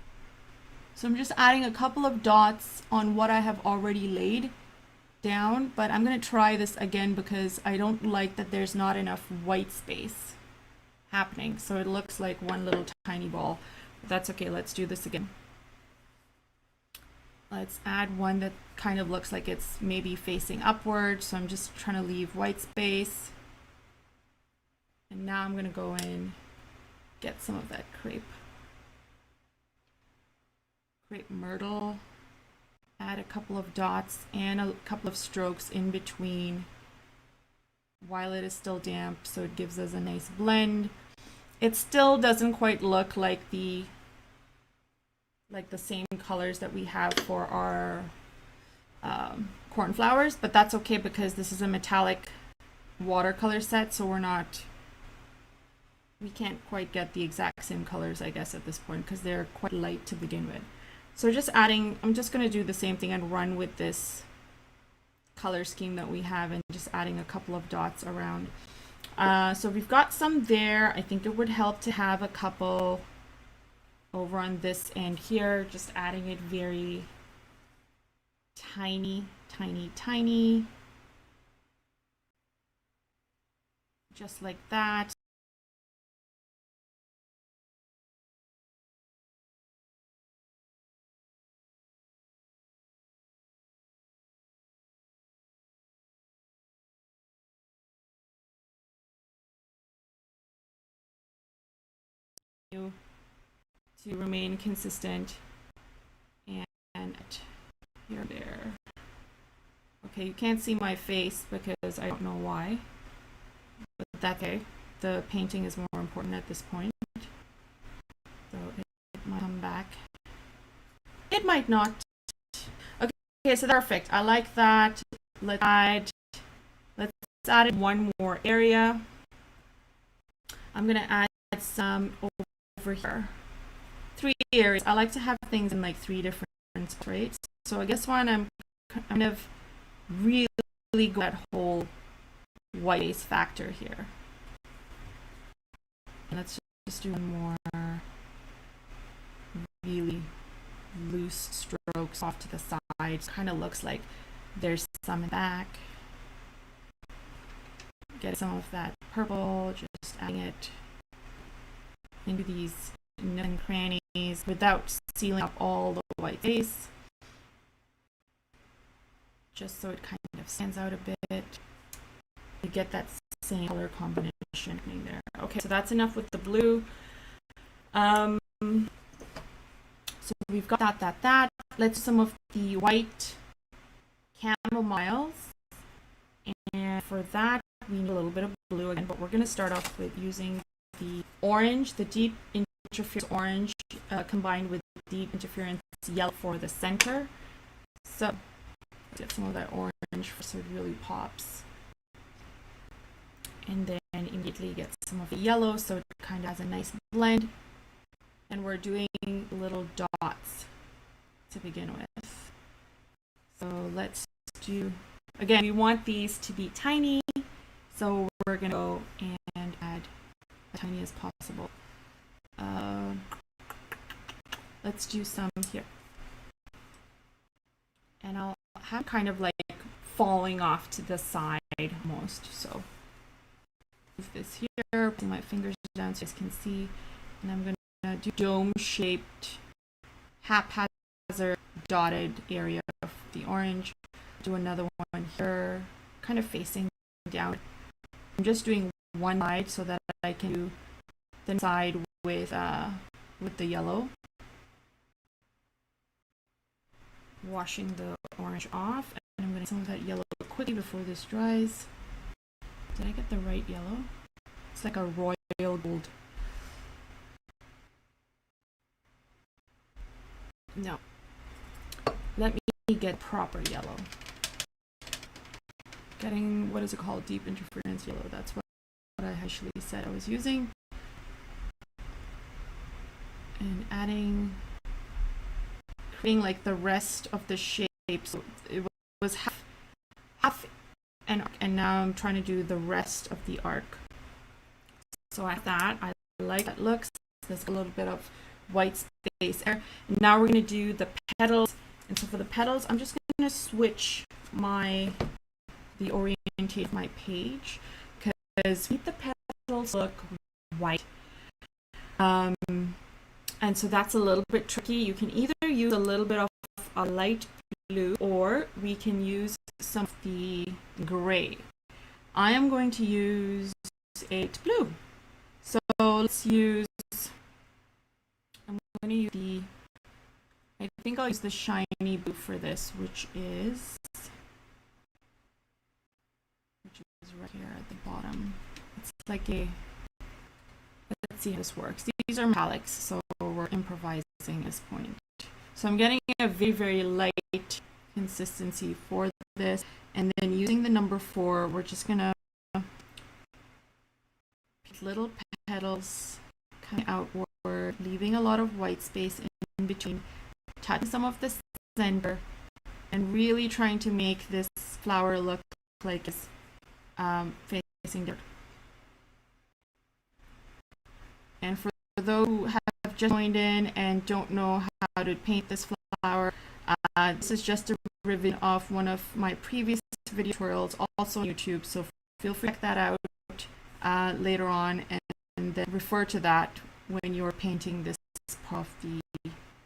So I'm just adding a couple of dots on what I have already laid down, but I'm going to try this again because I don't like that there's not enough white space happening. So it looks like one little tiny ball. But that's okay. Let's do this again. Let's add one that kind of looks like it's maybe facing upward. So I'm just trying to leave white space. And now I'm going to go in, get some of that crepe myrtle, add a couple of dots and a couple of strokes in between while it is still damp, so it gives us a nice blend. It still doesn't quite look like the same colors that we have for our cornflowers, but that's okay because this is a metallic watercolor set, so we can't quite get the exact same colors, I guess, at this point because they're quite light to begin with. So I'm just going to do the same thing and run with this color scheme that we have and just adding a couple of dots around. So we've got some there. I think it would help to have a couple over on this end here, just adding it very tiny, tiny, tiny, just like that. To remain consistent here, there. Okay, you can't see my face because I don't know why, but that's okay. The painting is more important at this point. So it might come back. It might not. Okay, so perfect. I like that. Let's add one more area. I'm gonna add some over here. 3 areas. I like to have things in like 3 different spots, right? So I guess one I'm kind of really go that whole white base factor here. And let's just do more really loose strokes off to the side. Kind of looks like there's some in the back. Get some of that purple, just adding it into these nooks and crannies without sealing up all the white base. Just so it kind of stands out a bit. You get that same color combination in there. Okay, so that's enough with the blue. So we've got that. Let's do some of the white camomiles. And for that, we need a little bit of blue again, but we're going to start off with using the orange, the deep interference orange, combined with deep interference yellow for the center. So get some of that orange so it really pops. And then immediately get some of the yellow so it kind of has a nice blend. And we're doing little dots to begin with. So let's do, again, we want these to be tiny, so we're going to go and add as tiny as possible. Let's do some here. And I'll have kind of like falling off to the side almost. So move this here, put my fingers down so you guys can see. And I'm going to do dome-shaped, haphazard, dotted area of the orange. Do another one here, kind of facing down. I'm just doing one side so that I can do the side with the yellow. Washing the orange off, and I'm going to some of that yellow quickly before this dries. Did I get the right yellow? It's like a royal gold. No. Let me get proper yellow. Getting, what is it called? Deep interference yellow. That's what I actually said I was using. And adding, creating like the rest of the shape. So it was half an arc, and now I'm trying to do the rest of the arc. So I have that. I like that looks. There's a little bit of white space there. And now we're going to do the petals. And so for the petals, I'm just going to switch the orientation of my page, because the petals look white. And so that's a little bit tricky. You can either use a little bit of a light blue, or we can use some of the gray. I am going to use a blue. So let's use, I'm going to use I think I'll use the shiny blue for this, which is right here at the bottom. It's like a, let's see how this works. These are metallics, so we're improvising at this point. So I'm getting a very, very light consistency for this, and then using the number 4, we're just gonna pick little petals kind of outward, leaving a lot of white space in between, touching some of the center, and really trying to make this flower look like it's facing down. And for those who have just joined in and don't know how to paint this flower, this is just a revision of one of my previous video tutorials, also on YouTube, so feel free to check that out later on, and then refer to that when you're painting this part of the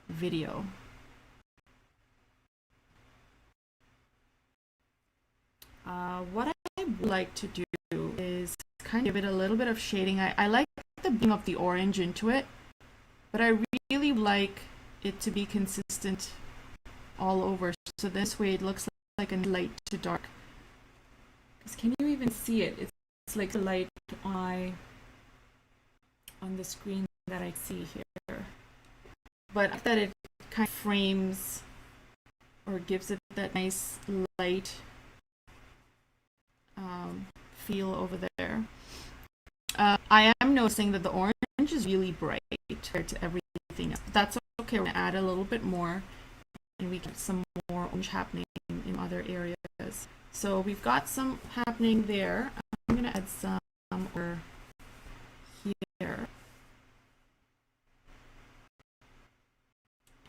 video. What I would like to do is kind of give it a little bit of shading. I like the beam of the orange into it, but I really like it to be consistent all over. So this way it looks like a light to dark. Because can you even see it? It's like the light on the screen that I see here. But I think that it kind of frames or gives it that nice light feel over there. I am noticing that the orange is really bright compared to everything else. But that's okay. We're going to add a little bit more, and we get some more orange happening in other areas. So we've got some happening there. I'm going to add some over here.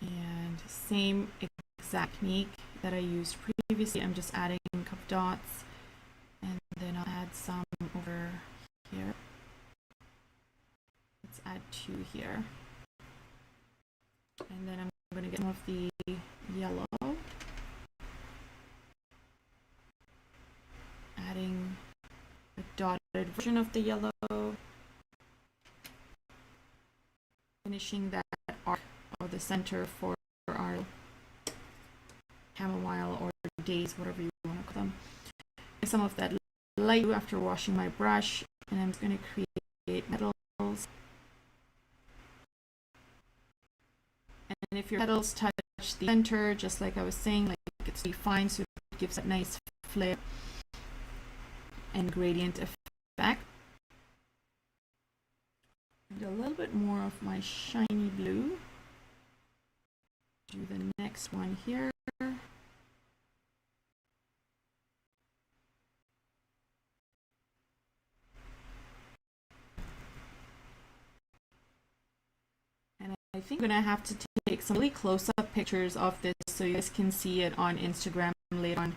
And same exact technique that I used previously. I'm just adding a couple dots, and then I'll add some over here. Let's add 2 here. And then I'm going to get some of the yellow. Adding a dotted version of the yellow. Finishing that arc or the center for our chamomile or days, whatever you want to call them. Some of that light after washing my brush, and I'm just going to create petals. And if your petals touch the center, just like I was saying, like it's really fine, so it gives that nice flare and gradient effect. And a little bit more of my shiny blue. Do the next one here. And I think I'm going to have to take some really close-up pictures of this so you guys can see it on Instagram later on,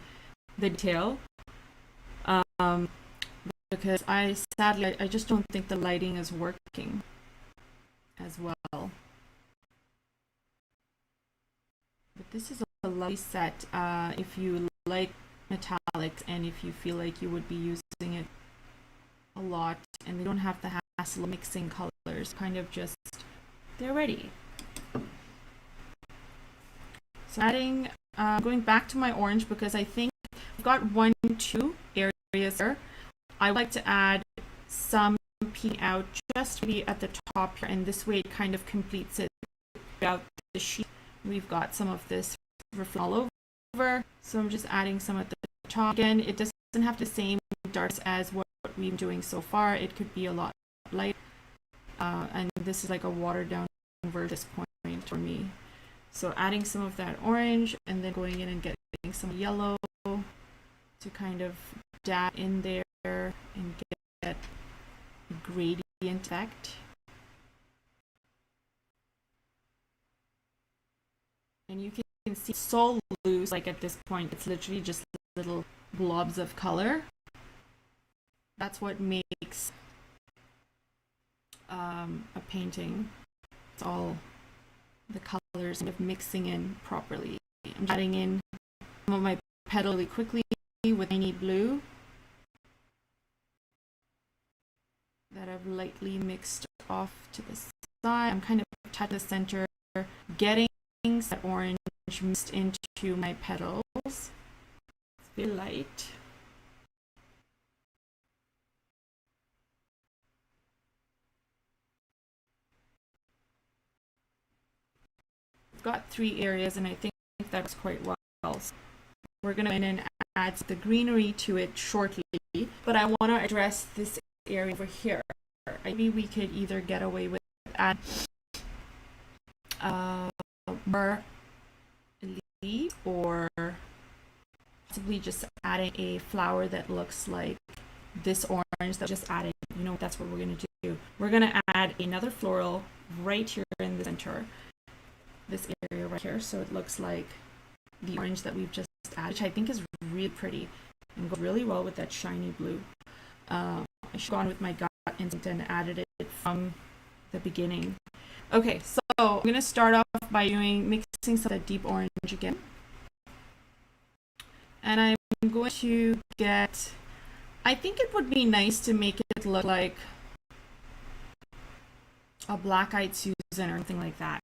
the detail. Because sadly I just don't think the lighting is working as well. But this is a lovely set if you like metallics and if you feel like you would be using it a lot and they don't have the hassle of mixing colors, kind of just they're ready. So adding, going back to my orange because I think I've got 1, 2 areas there. I like to add some peeking out just to be at the top here, and this way it kind of completes it throughout the sheet. We've got some of this reflecting all over, so I'm just adding some at the top. Again, it doesn't have the same darks as what we've been doing so far. It could be a lot lighter, and this is like a watered down version at this point for me. So adding some of that orange and then going in and getting some yellow to kind of dab in there and get a gradient effect. And you can see it's so loose, like at this point it's literally just little blobs of color. That's what makes a painting. It's all the colors kind of mixing in properly. I'm adding in some of my petal really quickly with tiny blue that I've lightly mixed off to the side. I'm kind of touching the center, getting that orange mixed into my petals. It's very light. I've got 3 areas and I think that's quite well. So we're going to go in and add the greenery to it shortly, but I want to address this area over here. Maybe we could either get away with add more leaf or possibly just adding a flower that looks like this orange that just added. You know, that's what we're going to do. We're going to add another floral right here in the center, this area right here, so it looks like the orange that we've just added, which I think is really pretty and goes really well with that shiny blue. I should have gone with my gut instinct and added it from the beginning. Okay, so I'm going to start off by mixing some of that deep orange again. And I'm going to get, I think it would be nice to make it look like a black-eyed Susan or something like that.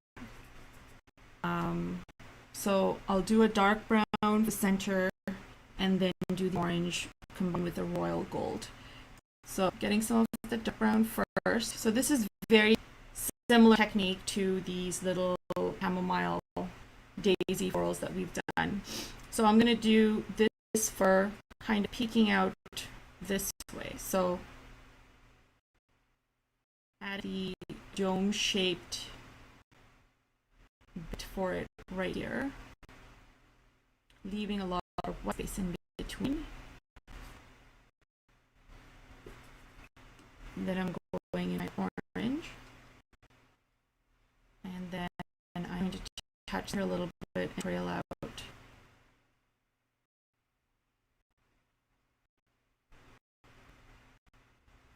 So I'll do a dark brown for the center, and then do the orange combined with the royal gold. So getting some of the dark brown first. So this is very similar technique to these little chamomile daisy florals that we've done. So I'm going to do this fur kind of peeking out this way. So add the dome-shaped bit for it right here, leaving a lot of white space in between. And then I'm going in my orange, and then I'm going to touch her a little bit and trail out.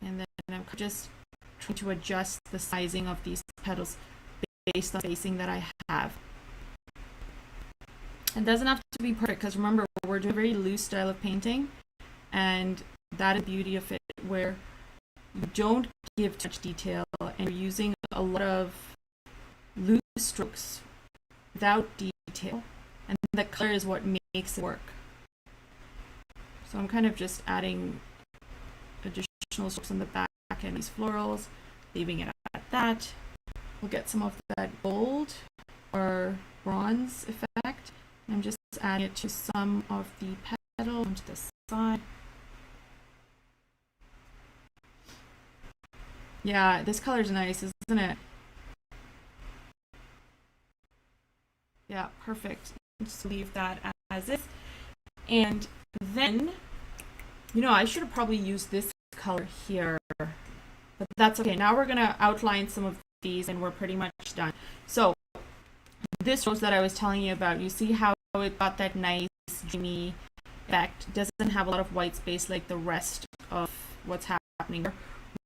And then I'm just trying to adjust the sizing of these petals based on the spacing that I have. It doesn't have to be perfect, because remember, we're doing a very loose style of painting, and that is the beauty of it, where you don't give too much detail and you're using a lot of loose strokes without detail, and the color is what makes it work. So I'm kind of just adding additional strokes on the back end of these florals, leaving it at that. We'll get some of that gold or bronze effect. I'm just adding it to some of the petals onto the side. Yeah, this color's nice, isn't it? Yeah, perfect. Just leave that as is. And then, you know, I should have probably used this color here, but that's okay. Now we're gonna outline some of these and we're pretty much done. So this rose that I was telling you about, you see how it got that nice dreamy effect. It doesn't have a lot of white space like the rest of what's happening here.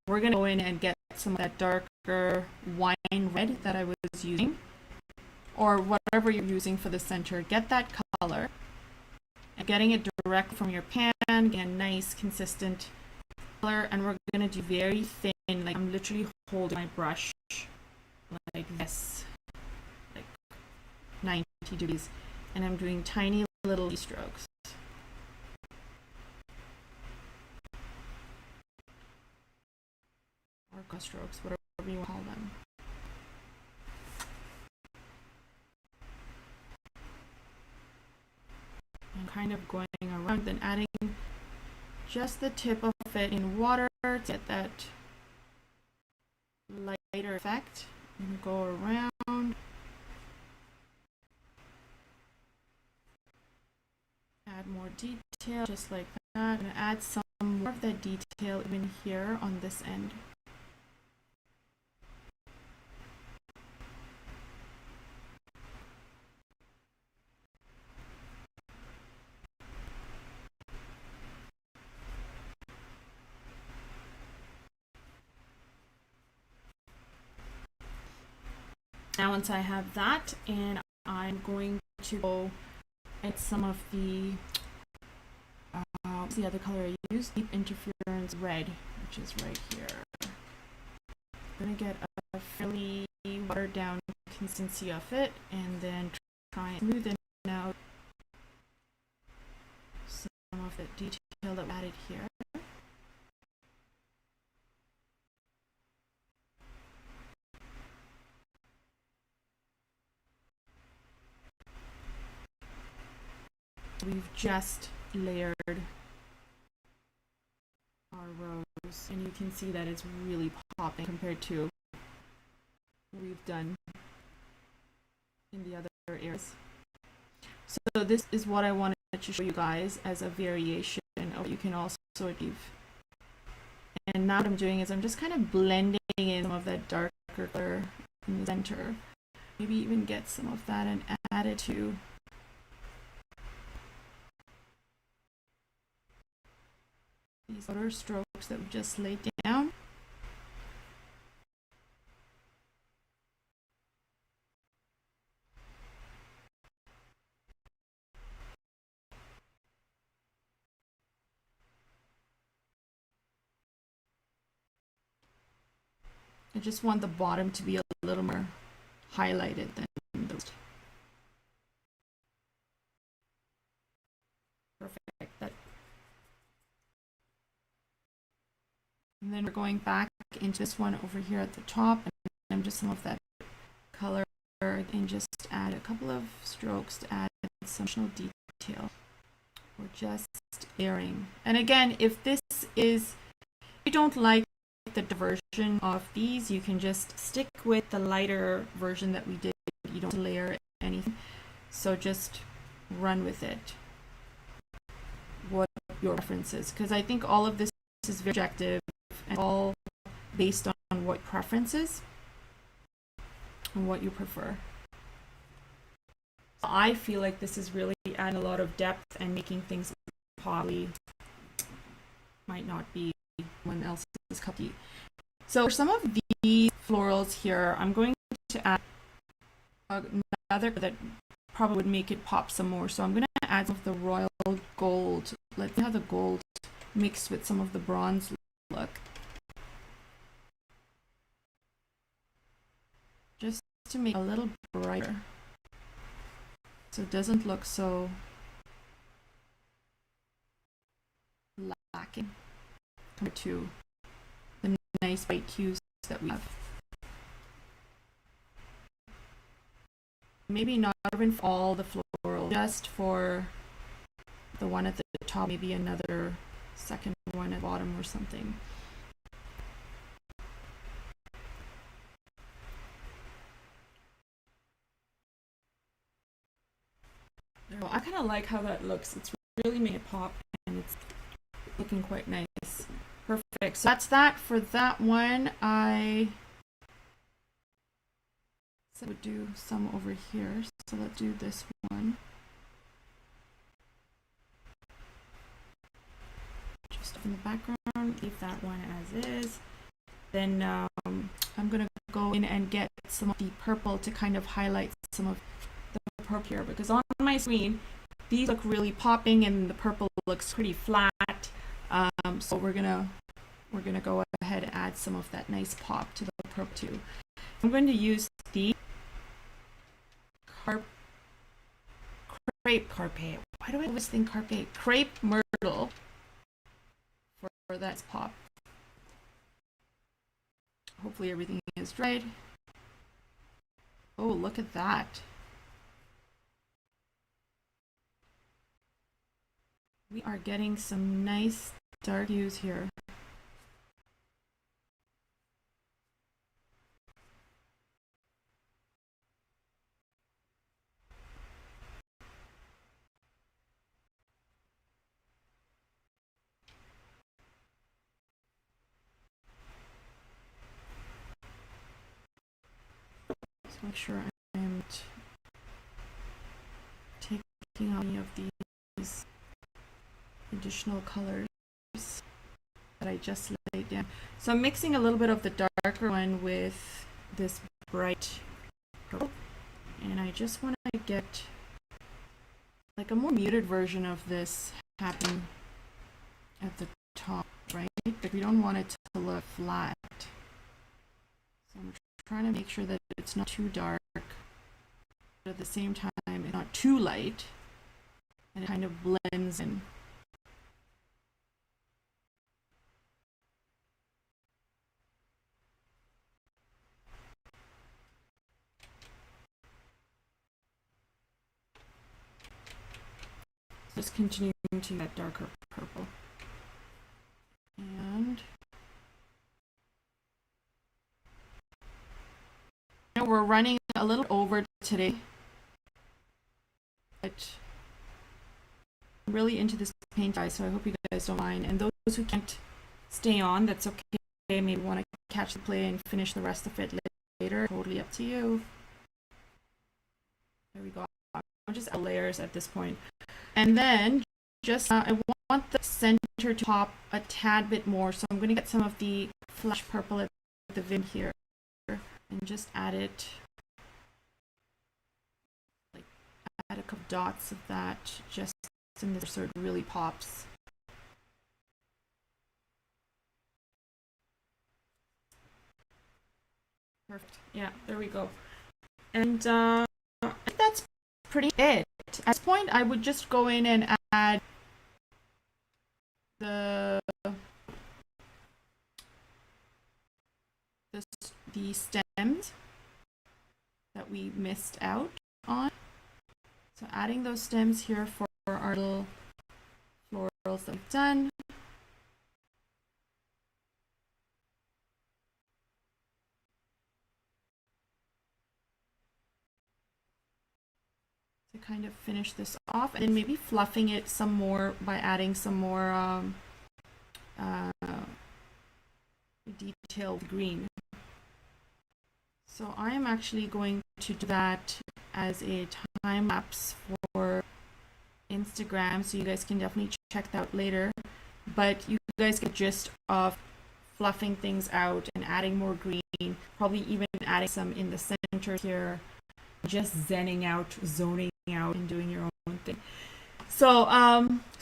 We're gonna go in and get some of that darker wine red that I was using, or whatever you're using for the center. Get that color and getting it direct from your pan, get a nice consistent color, and we're gonna do very thin, like I'm literally holding my brush like this, like 90 degrees, and I'm doing tiny little strokes. Or brush strokes, whatever you call them. And kind of going around, then adding just the tip of it in water to get that lighter effect, and go around. Add more detail, just like that, and add some more of that detail even here on this end. Now once I have that, and I'm going to go at some of the other color I used, Deep Interference Red, which is right here. I'm going to get a fairly watered down consistency of it, and then try and smoothen out some of the detail that we added here. We've just layered our rose, and you can see that it's really popping compared to what we've done in the other areas. So this is what I wanted to show you guys as a variation of what you can also achieve. And now what I'm doing is I'm just kind of blending in some of that darker color in the center. Maybe even get some of that and add it to these outer strokes that we just laid down. I just want the bottom to be a little more highlighted than those. And then we're going back into this one over here at the top, and I'm just some of that color and just add a couple of strokes to add some additional detail. We're just layering. And again, if you don't like the version of these, you can just stick with the lighter version that we did. You don't layer anything, so just run with it, what your preference is, because I think all of this is very objective and all based on what preferences and what you prefer. I feel like this is really adding a lot of depth and making things poppy. Might not be someone else's cup of tea. So for some of these florals here, I'm going to add another that probably would make it pop some more. So I'm going to add some of the royal gold. Let's see how the gold mixed with some of the bronze look. Just to make it a little brighter, so it doesn't look so lacking compared to the nice white hues that we have. Maybe not even for all the floral, just for the one at the top, maybe another second one at the bottom or something. Well, I kind of like how that looks. It's really made it pop and it's looking quite nice. Perfect. So that's that for that one. I said I would do some over here. So let's do this one. Just in the background, leave that one as is. Then I'm going to go in and get some of the purple to kind of highlight some of the purple here, because on my screen these look really popping and the purple looks pretty flat. So we're gonna go ahead and add some of that nice pop to the purple too. I'm going to use the crepe carpet. Why do I always think carpet? Crepe myrtle for that pop. Hopefully everything is dried. Oh, look at that. We are getting some nice dark hues here. Let's make sure I am taking out any of these additional colors that I just laid down. So I'm mixing a little bit of the darker one with this bright purple, and I just want to get like a more muted version of this happen at the top, right? But we don't want it to look flat. So I'm trying to make sure that it's not too dark, but at the same time it's not too light, and it kind of blends in. Just continuing to that darker purple. And we're running a little over today, but I'm really into this paint, guys, so I hope you guys don't mind. And those who can't stay on, that's okay. Maybe want to catch the play and finish the rest of it later. Totally up to you. There we go. I'm just at layers at this point. And then just I want the center to pop a tad bit more, so I'm going to get some of the flash purple at the Vim here and just add it, like add a couple dots of that just in this so it really pops. Perfect. Yeah, there we go. And I think that's pretty it. At this point, I would just go in and add the the stems that we missed out on. So adding those stems here for our little florals that we've done. To kind of finish this off, and then maybe fluffing it some more by adding some more detailed green. So I am actually going to do that as a time lapse for Instagram, so you guys can definitely check that out later. But you guys get the gist of fluffing things out and adding more green, probably even adding some in the center here, just zenning out, zoning out, and doing your own thing. So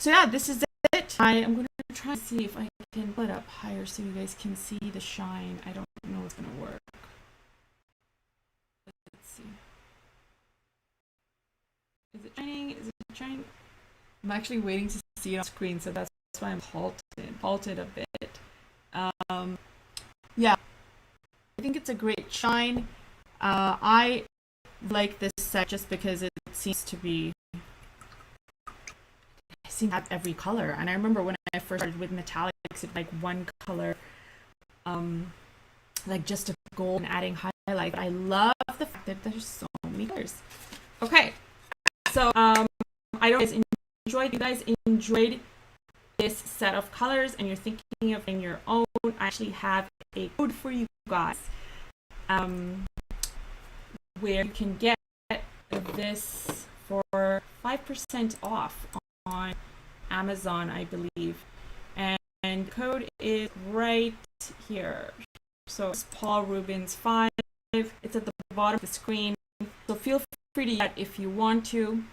yeah, this is it. I am going to try to see if I can put it up higher so you guys can see the shine. I don't know if it's going to work. Let's see. Is it shining? Is it shining? I'm actually waiting to see it on screen, so that's why I'm halted a bit. Yeah, I think it's a great shine. I like this set just because it seems to have every color. And I remember when I first started with metallics, it like one color, like just a gold and adding highlight. But I love the fact that there's so many colors. Okay, so I don't enjoy. You guys enjoyed this set of colors, and you're thinking of getting your own. I actually have a code for you guys, where you can get this for 5% off on Amazon, I believe, and the code is right here. So it's Paul Rubens 5. It's at the bottom of the screen, so feel free to get if you want to.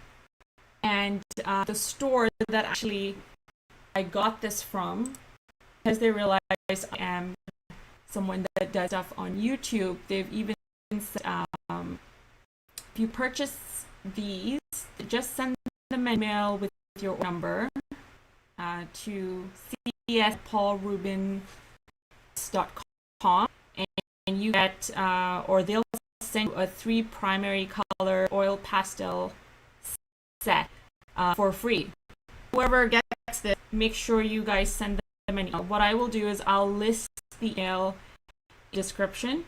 And the store that actually I got this from, because they realize I am someone that does stuff on YouTube, they've even said, if you purchase these, just send them an email with your number to cspaulrubens.com, and you get, or they'll send you a 3 primary color oil pastel set for free. Whoever gets this, make sure you guys send them an email. What I will do is I'll list the email description,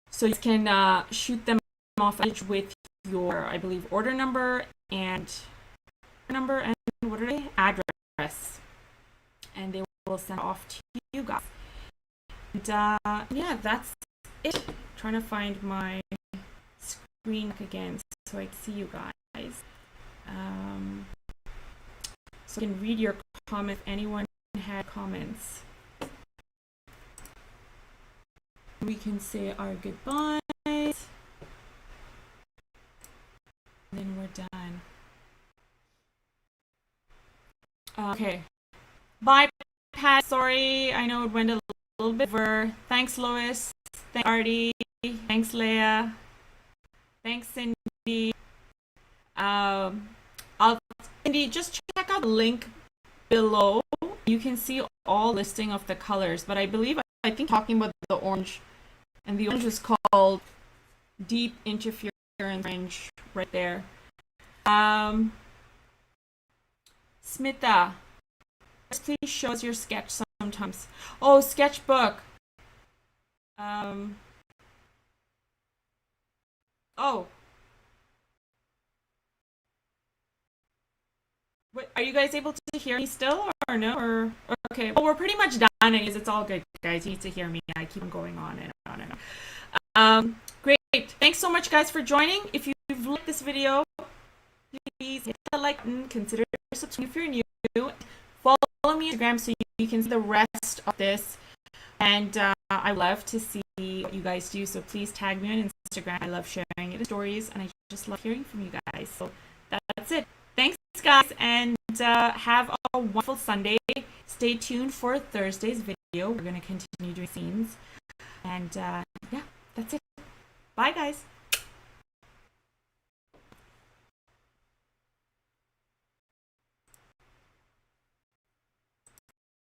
so you can shoot them off with your, I believe, order number and what are they? Address, and they will send off to you guys. And yeah, that's it. I'm trying to find my screen again so I can see you guys. So I can read your comment if anyone had comments. We can say our goodbyes. And then we're done. Okay. Bye, Pat. Sorry, I know it went a little bit over. Thanks, Lois. Thanks, Artie. Thanks, Leah. Thanks, Cindy. Cindy, just check out the link below. You can see all listing of the colors, but I think talking about the orange, and the orange is called Deep Interference Orange right there. Smita, please show us your sketch sometimes. Oh, Sketchbook. Oh. Wait, are you guys able to hear me still or no? Or okay, well, we're pretty much done. Anyways, it's all good, guys. You need to hear me. I keep on going on and on and on. Great. Thanks so much, guys, for joining. If you've liked this video, please hit the like button. Consider subscribing if you're new. Follow me on Instagram so you can see the rest of this. And I love to see what you guys do. So please tag me on Instagram. I love sharing it in stories, and I just love hearing from you guys. So that's it. Thanks, guys, and have a wonderful Sunday. Stay tuned for Thursday's video. We're going to continue doing scenes. And yeah, that's it. Bye, guys.